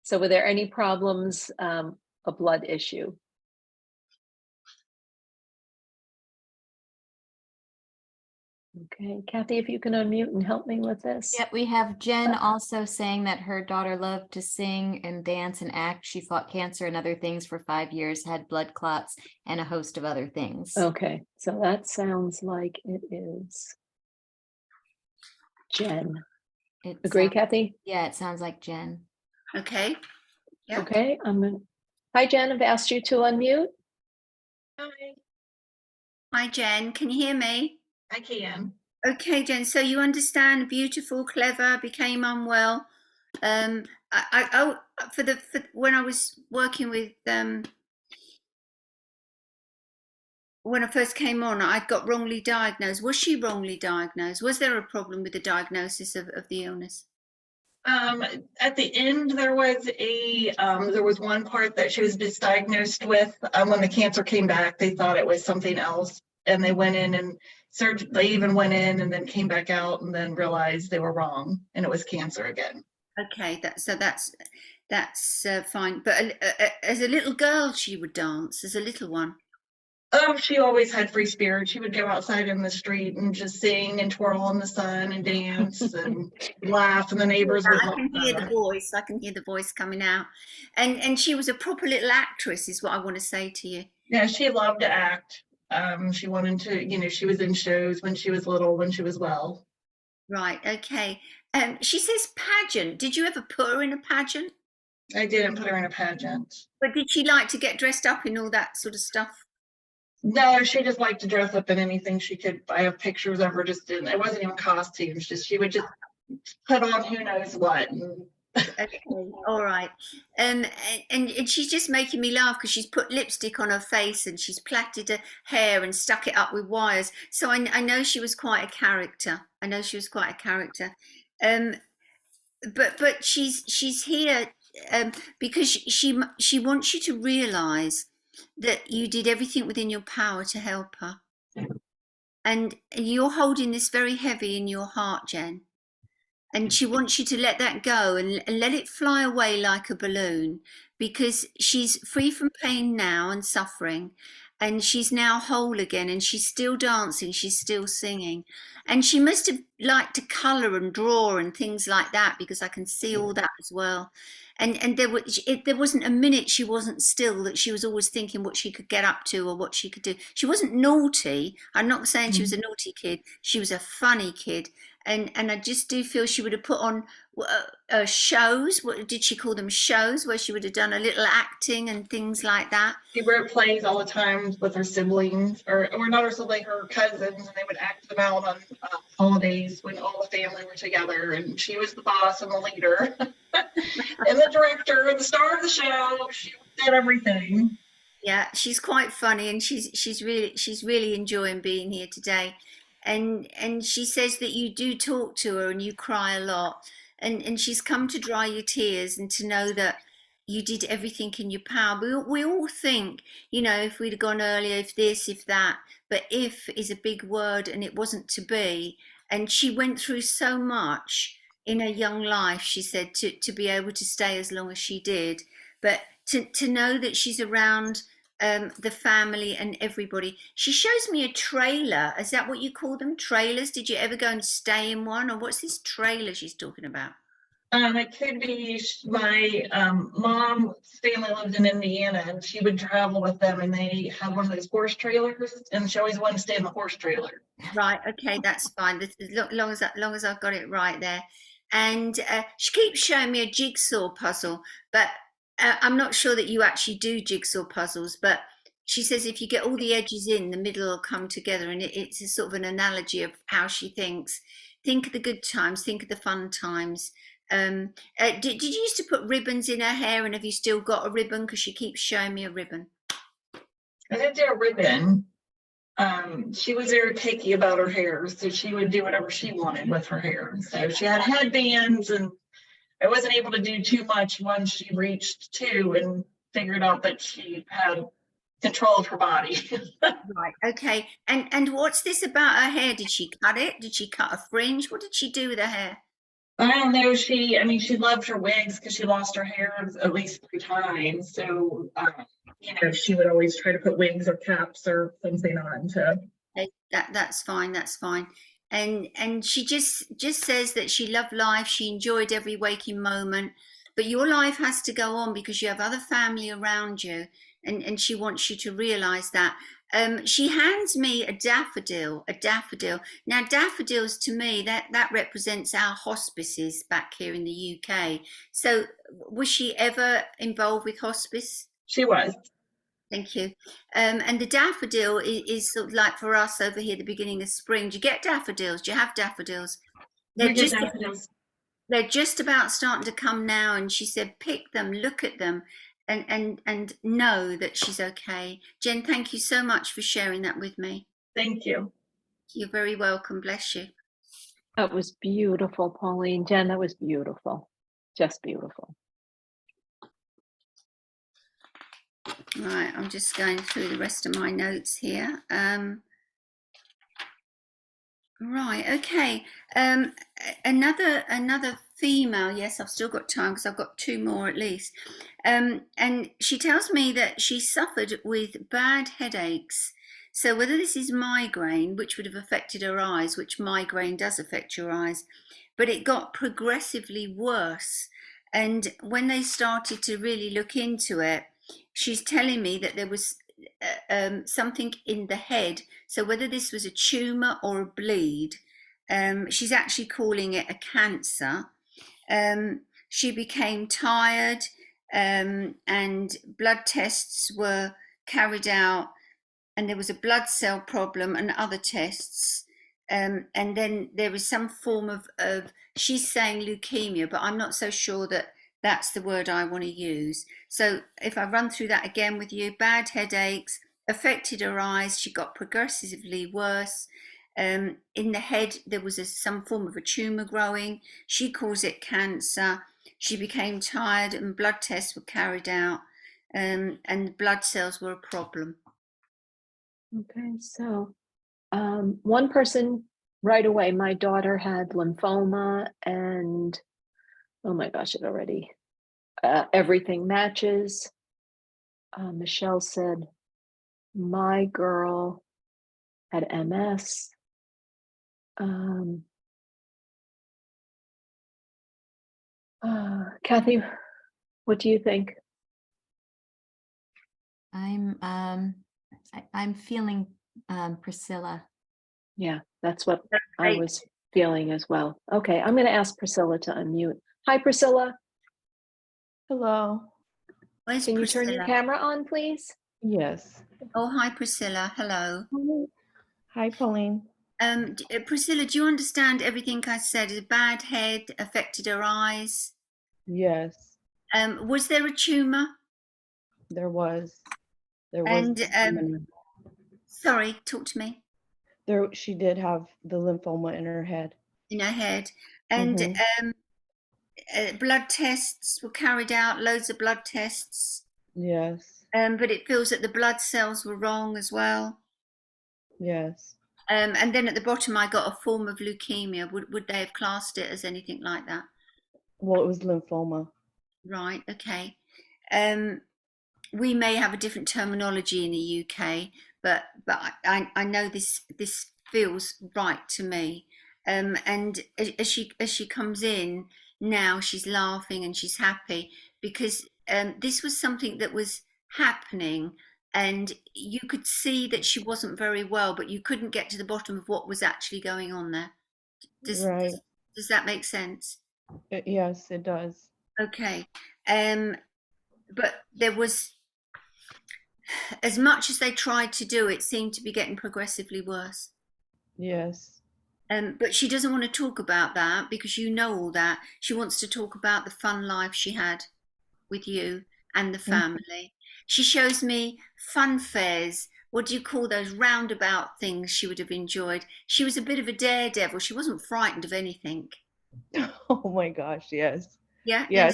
So were there any problems, a blood issue? Okay, Kathy, if you can unmute and help me with this. Yep, we have Jen also saying that her daughter loved to sing and dance and act. She fought cancer and other things for 5 years, had blood clots and a host of other things. Okay, so that sounds like it is Jen. It Agree, sounds- Kathy? Yeah, it sounds like Jen. Okay. Yeah. Okay, hi, Jen. I've asked you to unmute. Hi, Hi, Jen. Can you hear me? I can. Okay, Jen. So you understand, beautiful, clever, became unwell. When I was working with when I first came on, I got wrongly diagnosed. Was she wrongly diagnosed? Was there a problem with the diagnosis of the illness? At the end, there was one part that she was misdiagnosed with. When the cancer came back, they thought it was something else, and they went in and they even went in and then came back out and then realized they were wrong, and it was cancer again. Okay, that's fine. But as a little girl, she would dance as a little one. She always had free spirit. She would go outside in the street and just sing and twirl in the sun and dance and laugh, and the neighbors would I can hear the voice. I can hear the voice coming out, and she was a proper little actress, is what I want to say to you. Yeah, she loved to act. She wanted to, she was in shows when she was little, when she was well. Right. Okay. She says pageant. Did you ever put her in a pageant? I didn't put her in a pageant. But did she like to get dressed up in all that sort of stuff? No, she just liked to dress up in anything she could. I have pictures of her just in, it wasn't even costumes, just she would just put on who knows what. Okay, all right. And she's just making me laugh because she's put lipstick on her face and she's plaited her hair and stuck it up with wires. So I know she was quite a character. But she's here because she wants you to realize that you did everything within your power to help her. And you're holding this very heavy in your heart, Jen. And she wants you to let that go and let it fly away like a balloon, because she's free from pain now and suffering, and she's now whole again, and she's still dancing, she's still singing. And she must have liked to colour and draw and things like that, because I can see all that as well. And there wasn't a minute she wasn't still, that she was always thinking what she could get up to or what she could do. She wasn't naughty. I'm not saying she was a naughty kid. She was a funny kid. And I just do feel she would have put on shows. What did she call them? Shows where she would have done a little acting and things like that. She wrote plays all the time with her siblings, or not her siblings, her cousins, and they would act them out on holidays when all the family were together. And she was the boss and the leader, and the director, and the star of the show. She did everything. Yeah, she's quite funny, and she's really enjoying being here today. And she says that you do talk to her and you cry a lot, and she's come to dry your tears and to know that you did everything in your power. We all think, if we'd have gone earlier, if this, if that, but if is a big word, and it wasn't to be. And she went through so much in her young life, she said, to be able to stay as long as she did, but to know that she's around the family and everybody. She shows me a trailer. Is that what you call them? Trailers? Did you ever go and stay in one? Or what's this trailer she's talking about? It could be my mom's family lived in Indiana, and she would travel with them, and they had one of those horse trailers, and she always wanted to stay in the horse trailer. Right. Okay, that's fine. As long as I've got it right there. And she keeps showing me a jigsaw puzzle, but I'm not sure that you actually do jigsaw puzzles, but she says if you get all the edges in, the middle will come together, and it's a sort of an analogy of how she thinks. Think of the good times, think of the fun times. Did you used to put ribbons in her hair, and have you still got a ribbon? Because she keeps showing me a ribbon. I didn't do a ribbon. She was very picky about her hair, so she would do whatever she wanted with her hair. So she had headbands, and I wasn't able to do too much once she reached 2 and figured out that she had control of her body. Right. Okay. And what's this about her hair? Did she cut it? Did she cut a fringe? What did she do with her hair? I don't know. She loved her wigs because she lost her hair at least 3 times. So, she would always try to put wigs or caps or something on to. That's fine. That's fine. And she just says that she loved life. She enjoyed every waking moment. But your life has to go on because you have other family around you, and she wants you to realize that. She hands me a daffodil. Now, daffodils to me, that represents our hospices back here in the UK. So was she ever involved with hospice? She was. Thank you. And the daffodil is sort of like for us over here, the beginning of spring. Do you get daffodils? Do you have daffodils? We get daffodils. They're just about starting to come now. And she said, pick them, look at them, and know that she's okay. Jen, thank you so much for sharing that with me. Thank you. You're very welcome. Bless you. That was beautiful, Pauline. Jen, that was beautiful. Just beautiful. Right, I'm just going through the rest of my notes here. Right, okay. Another female. Yes, I've still got time because I've got 2 more at least. And she tells me that she suffered with bad headaches. So whether this is migraine, which would have affected her eyes, which migraine does affect your eyes, but it got progressively worse. And when they started to really look into it, she's telling me that there was something in the head. So whether this was a tumor or a bleed, she's actually calling it a cancer. She became tired, and blood tests were carried out, and there was a blood cell problem and other tests. And then there is some form of she's saying leukemia, but I'm not so sure that that's the word I want to use. So if I run through that again with you, bad headaches, affected her eyes, she got progressively worse. In the head, there was some form of a tumor growing. She calls it cancer. She became tired and blood tests were carried out, and the blood cells were a problem. Okay, so one person right away, my daughter had lymphoma, and oh my gosh, it already, everything matches. Michelle said, my girl had MS. Kathy, what do you think? I'm feeling Priscilla. Yeah, that's what I was feeling as well. Okay, I'm going to ask Priscilla to unmute. Hi, Priscilla. Hello. Where's Can you Priscilla? turn your camera on, please? Yes. Oh, hi, Priscilla. Hello. Hi, Pauline. Priscilla, do you understand everything I said? A bad head affected her eyes. Yes. Was there a tumor? There was. And sorry, talk to me. She did have the lymphoma in her head. In her head. And blood tests were carried out, loads of blood tests. Yes. But it feels that the blood cells were wrong as well. Yes. And then at the bottom, I got a form of leukemia. Would they have classed it as anything like that? Well, it was lymphoma. Right. Okay. We may have a different terminology in the UK, but I know this feels right to me. And as she comes in now, she's laughing and she's happy because this was something that was happening, and you could see that she wasn't very well, but you couldn't get to the bottom of what was actually going on there. Does that make sense? Yes, it does. Okay. But there was, as much as they tried to do, it seemed to be getting progressively worse. Yes. But she doesn't want to talk about that because you know all that. She wants to talk about the fun life she had with you and the family. She shows me fun fairs what do you call those roundabout things she would have enjoyed. She was a bit of a daredevil. She wasn't frightened of anything. Oh my gosh, yes. Yeah. Yeah,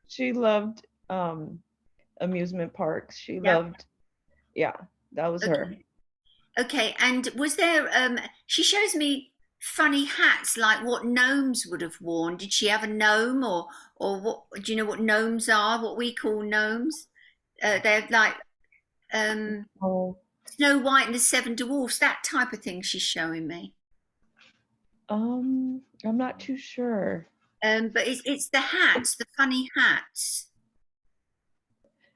she loved amusement parks. She Yeah. loved, yeah, that was her. Okay, and was there she shows me funny hats like what gnomes would have worn. Did she have a gnome, or what, do you know what gnomes are? What we call gnomes? They're like Oh, Snow White and the Seven Dwarfs, that type of thing she's showing me. I'm not too sure. But it's the hats, the funny hats.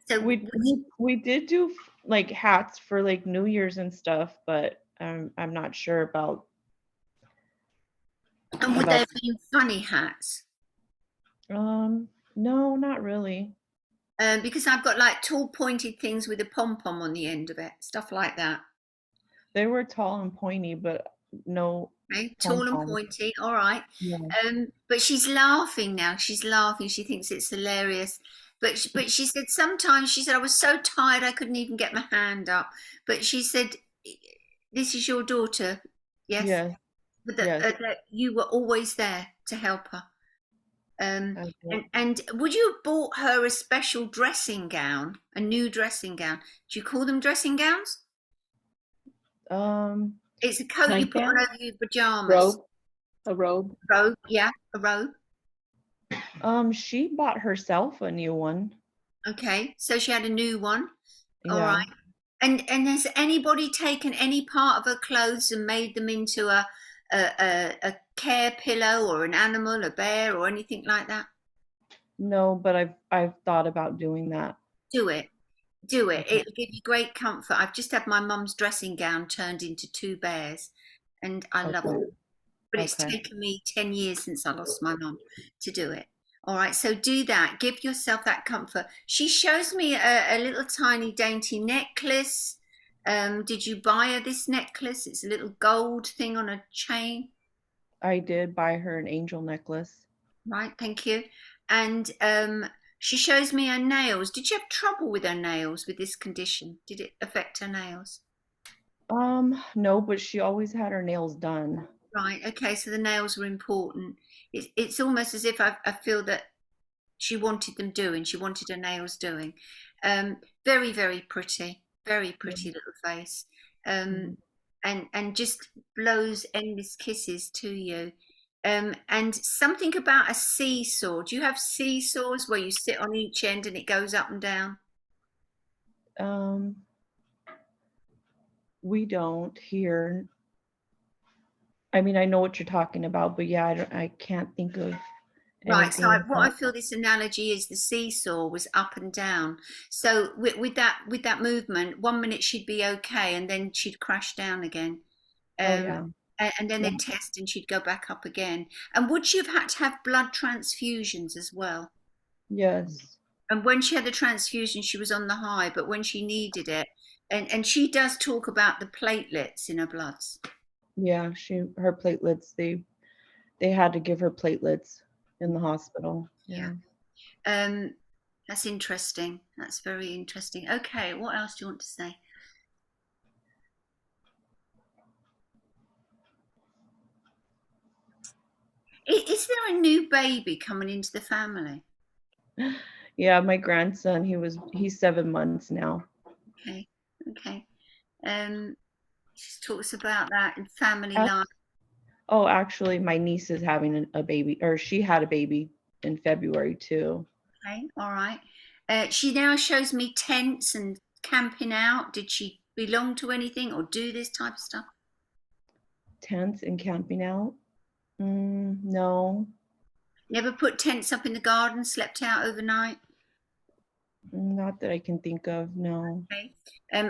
So We did do like hats for like New Year's and stuff, but I'm not sure about. and would they have been funny hats? No, not really. Because I've got like tall pointed things with a pom-pom on the end of it, stuff like that. They were tall and pointy, but no. Okay, tall and pom-pom. pointy, all right. Yeah. But she's laughing now. She's laughing. She thinks it's hilarious. But she said sometimes, she said, I was so tired I couldn't even get my hand up. But she said, this is your daughter, yes? Yes. But Yes. that you were always there to help her. Okay. And would you have bought her a special dressing gown, a new dressing gown? Do you call them dressing gowns? It's a coat you put on over your pajamas. Robe. A robe. Robe, yeah, a robe. She bought herself a new one. Okay, so she had a new one. All Yeah. right. And has anybody taken any part of her clothes and made them into a care pillow or an animal, a bear or anything like that? No, but I've thought about doing that. Do it. Do it. Okay. It'll give you great comfort. I've just had my mum's dressing gown turned into 2 bears, and I love Okay. them. But it's Okay. taken me 10 years since I lost my mum to do it. All right, so do that. Give yourself that comfort. She shows me a little tiny dainty necklace. Did you buy her this necklace? It's a little gold thing on a chain. I did buy her an angel necklace. Right, thank you. And she shows me her nails. Did you have trouble with her nails with this condition? Did it affect her nails? No, but she always had her nails done. Right, okay, so the nails were important. It's almost as if I feel that she wanted them doing. She wanted her nails doing. Very, very pretty little face. And just blows endless kisses to you. And something about a seesaw. Do you have seesaws where you sit on each end and it goes up and down? We don't here. I mean, I know what you're talking about, but yeah, I can't think of. Right, so anything what I else. feel this analogy is the seesaw was up and down. So with that movement, 1 minute she'd be okay, and then she'd crash down again. Yeah. And then they'd test, and she'd go back up again. And would she have had to have blood transfusions as well? Yes. And when she had the transfusion, she was on the high, but when she needed it, and she does talk about the platelets in her bloods. Yeah, her platelets, they had to give her platelets in the hospital. Yeah. That's interesting. That's very interesting. Okay, what else do you want to say? Is there a new baby coming into the family? Yeah, my grandson, he's 7 months now. Okay. She talks about that in family life. Oh, actually, my niece is having a baby, or she had a baby in February too. Okay, all right. She now shows me tents and camping out. Did she belong to anything or do this type of stuff? Tents and camping out? No. Never put tents up in the garden, slept out overnight? Not that I can think of, no. Okay.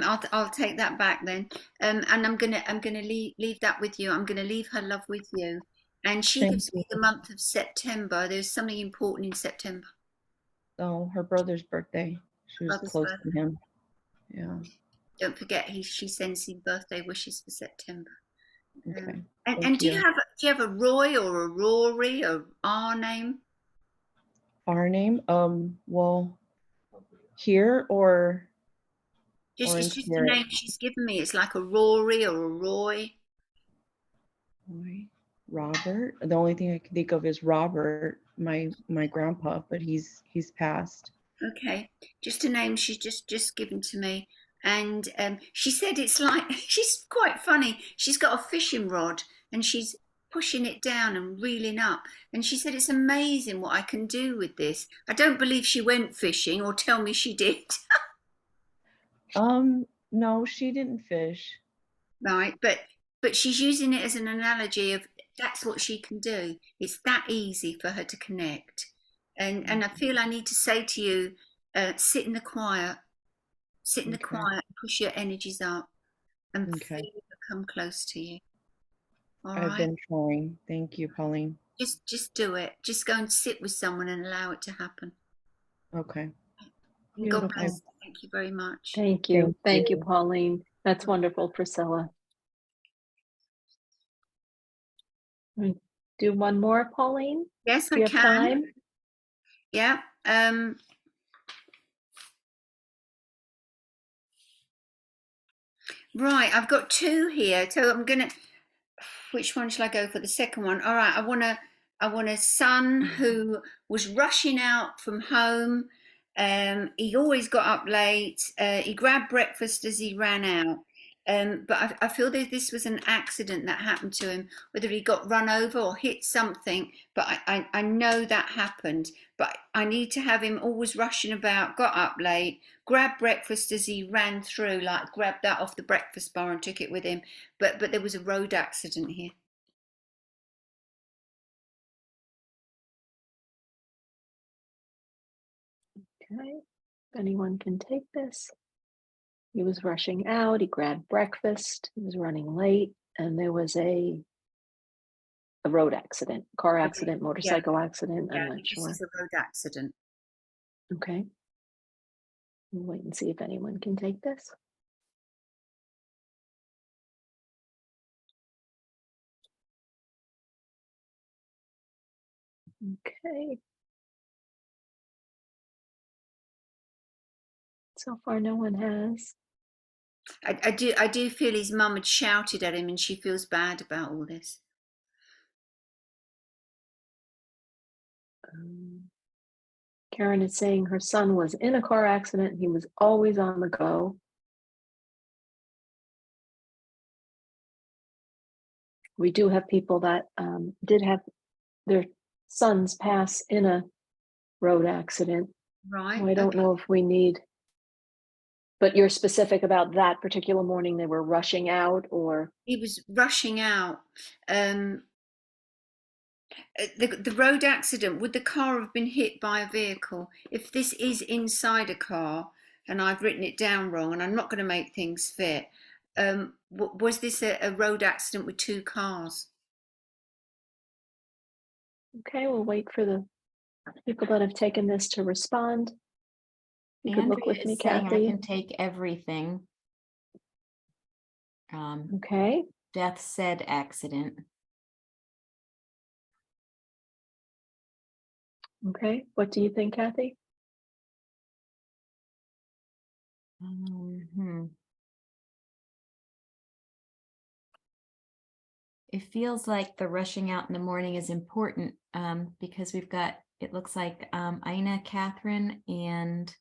I'll take that back then. And I'm gonna leave that with you. I'm gonna leave her love with you. And she gives me the month of September. There's something important in September. Oh, her brother's birthday. She was close to him. Yeah. Don't forget, she sends him birthday wishes for September. Okay. And do you have a Roy or a Rory or our name? Our name? Well, here or Just or in it's just the spirit. name she's given me. It's like a Rory or a Roy. Roy, Robert. The only thing I can think of is Robert, my grandpa, but he's passed. Okay, just a name she's just given to me, and she said it's like she's quite funny. She's got a fishing rod and she's pushing it down and reeling up, and she said it's amazing what I can do with this. I don't believe she went fishing, or tell me she did. No, she didn't fish. Right, but she's using it as an analogy of that's what she can do. It's that easy for her to connect, and I feel I need to say to you, sit in the quiet, sit in the Okay. quiet, push your energies up, and Okay. feel it come close to you. All I've right, been trying. Thank you, Pauline. just do it. Just go and sit with someone and allow it to happen. Okay. And God Beautiful. bless. Thank you very much. Thank you. Thank you, you. Pauline. That's wonderful, Priscilla. We do one more, Pauline? Yes, Do I you have can. time? Yeah. Right, I've got two here, so I'm gonna. Which one shall I go for? The second one. All right, I want a son who was rushing out from home. He always got up late. He grabbed breakfast as he ran out. But I feel that this was an accident that happened to him, whether he got run over or hit something. But I know that happened. But I need to have him always rushing about, got up late, grabbed breakfast as he ran through, like grabbed that off the breakfast bar and took it with him. But there was a road accident here. Okay, if anyone can take this. He was rushing out, he grabbed breakfast, he was running late, and there was a road accident, car accident, motorcycle accident, I'm not This sure. is a road accident. Okay. We'll wait and see if anyone can take this. Okay. So far, no one has. I do feel his mum had shouted at him, and she feels bad about all this. Karen is saying her son was in a car accident. He was always on the go. We do have people that did have their sons pass in a road accident. Right. So I don't know if we need, but you're specific about that particular morning they were rushing out, or? He was rushing out. The road accident, would the car have been hit by a vehicle? If this is inside a car, and I've written it down wrong, and I'm not going to make things fit, was this a road accident with two cars? Okay, we'll wait for the people that have taken this to respond. You could look Andrea with me, is saying I Kathy. can take everything. Okay. Death said accident. Okay. What do you think, Kathy? It feels like the rushing out in the morning is important because we've got, it looks like Ina, Catherine, and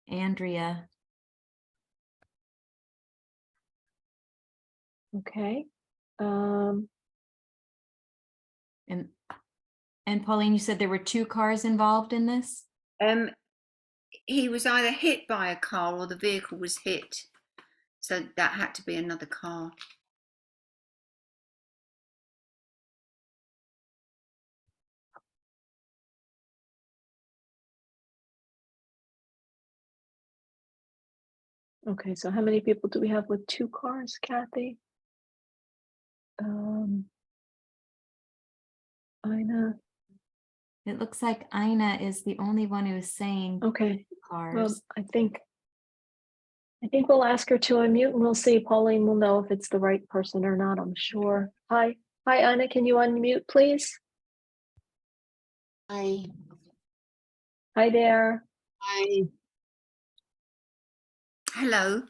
Andrea. Okay. And Pauline, you said there were two cars involved in this? He was either hit by a car or the vehicle was hit. So that had to be another car. Okay, so how many people do we have with two cars, Kathy? Ina. It looks like Ina is the only one who is saying Okay. cars. Well, I think we'll ask her to unmute and we'll see. Pauline will know if it's the right person or not, I'm sure. Hi, Ina, can you unmute, please? Hi. Hi there. Hi. Hello.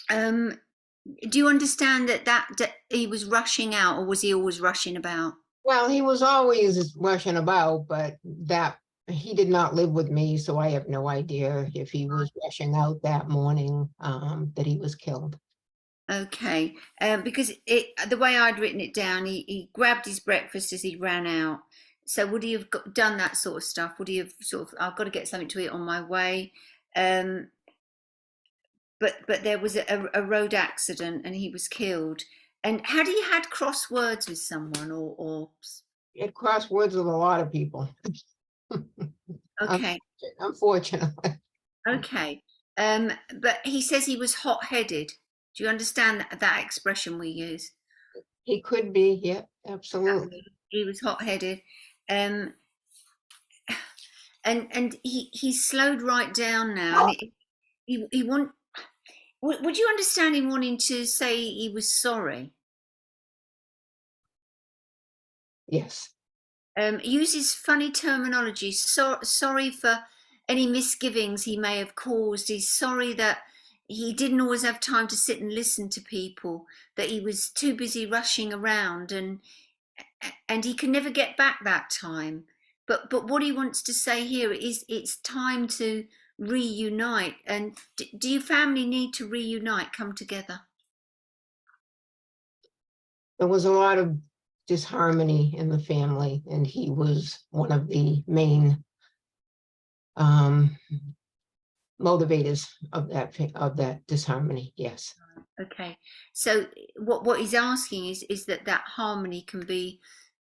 Do you understand that he was rushing out, or was he always rushing about? Well, he was always rushing about, but that he did not live with me, so I have no idea if he was rushing out that morning that he was killed. Okay, because the way I'd written it down, he grabbed his breakfast as he ran out. So would he have done that sort of stuff? Would he have sort of, I've got to get something to eat on my way? But there was a road accident and he was killed. And had he had crosswords with someone or? It crossed words with a lot of people. Okay. Unfortunately. Okay. But he says he was hot-headed. Do you understand that expression we use? He could be, yeah, absolutely. He was hot-headed. And he slowed right down now. And would you understand him wanting to say he was sorry? Yes. Uses funny terminology. Sorry for any misgivings he may have caused. He's sorry that he didn't always have time to sit and listen to people, that he was too busy rushing around, and he can never get back that time. But what he wants to say here is it's time to reunite. And do your family need to reunite, come together? There was a lot of disharmony in the family, and he was one of the main motivators of that disharmony. Yes. Okay, so what he's asking is that harmony can be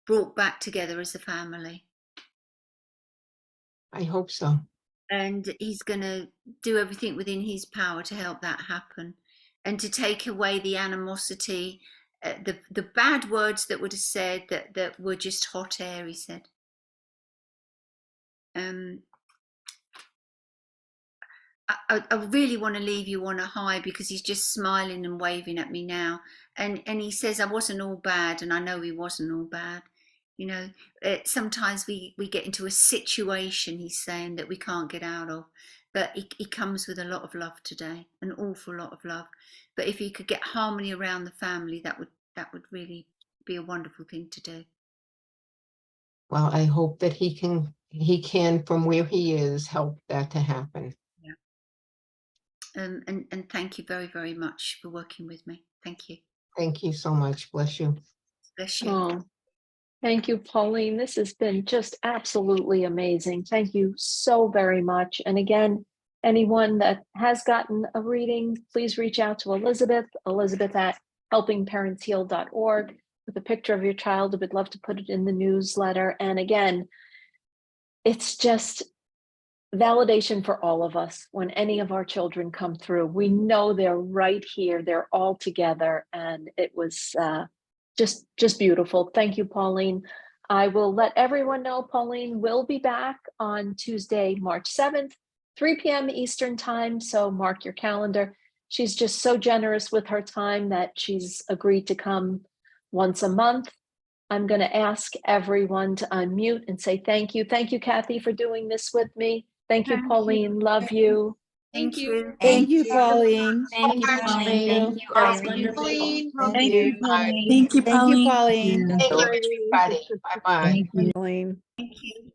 brought back together as a family. I hope so. And he's going to do everything within his power to help that happen, and to take away the animosity, the bad words that would have said that were just hot air, he said. I really want to leave you on a high, because he's just smiling and waving at me now. And he says I wasn't all bad, and I know he wasn't all bad. You know, sometimes we get into a situation, he's saying, that we can't get out of. But he comes with a lot of love today, an awful lot of love. But if he could get harmony around the family, that would really be a wonderful thing to do. Well, I hope that he can from where he is help that to happen. Yeah. And thank you very, very much for working with me. Thank you. Thank you so much. Bless you. Bless you. Oh, thank you, Pauline. This has been just absolutely amazing. Thank you so very much. And again, anyone that has gotten a reading, please reach out to Elizabeth at helpingparentsheal.org with a picture of your child. We'd love to put it in the newsletter. And again, it's just validation for all of us when any of our children come through. We know they're right here. They're all together. And it was just beautiful. Thank you, Pauline. I will let everyone know Pauline will be back on Tuesday, March 7th, 3 p.m. Eastern time. So mark your calendar. She's just so generous with her time that she's agreed to come once a month. I'm going to ask everyone to unmute and say thank you. Thank you, Kathy, for doing this with me. Thank you, Pauline. Love you. Thank you. Thank you, Pauline. Thank you, Pauline. Thank you, Irene. Pauline. Thank you, Pauline. Thank you, Pauline. Thank you, everybody. Bye-bye. Thank you, Pauline. Thank you.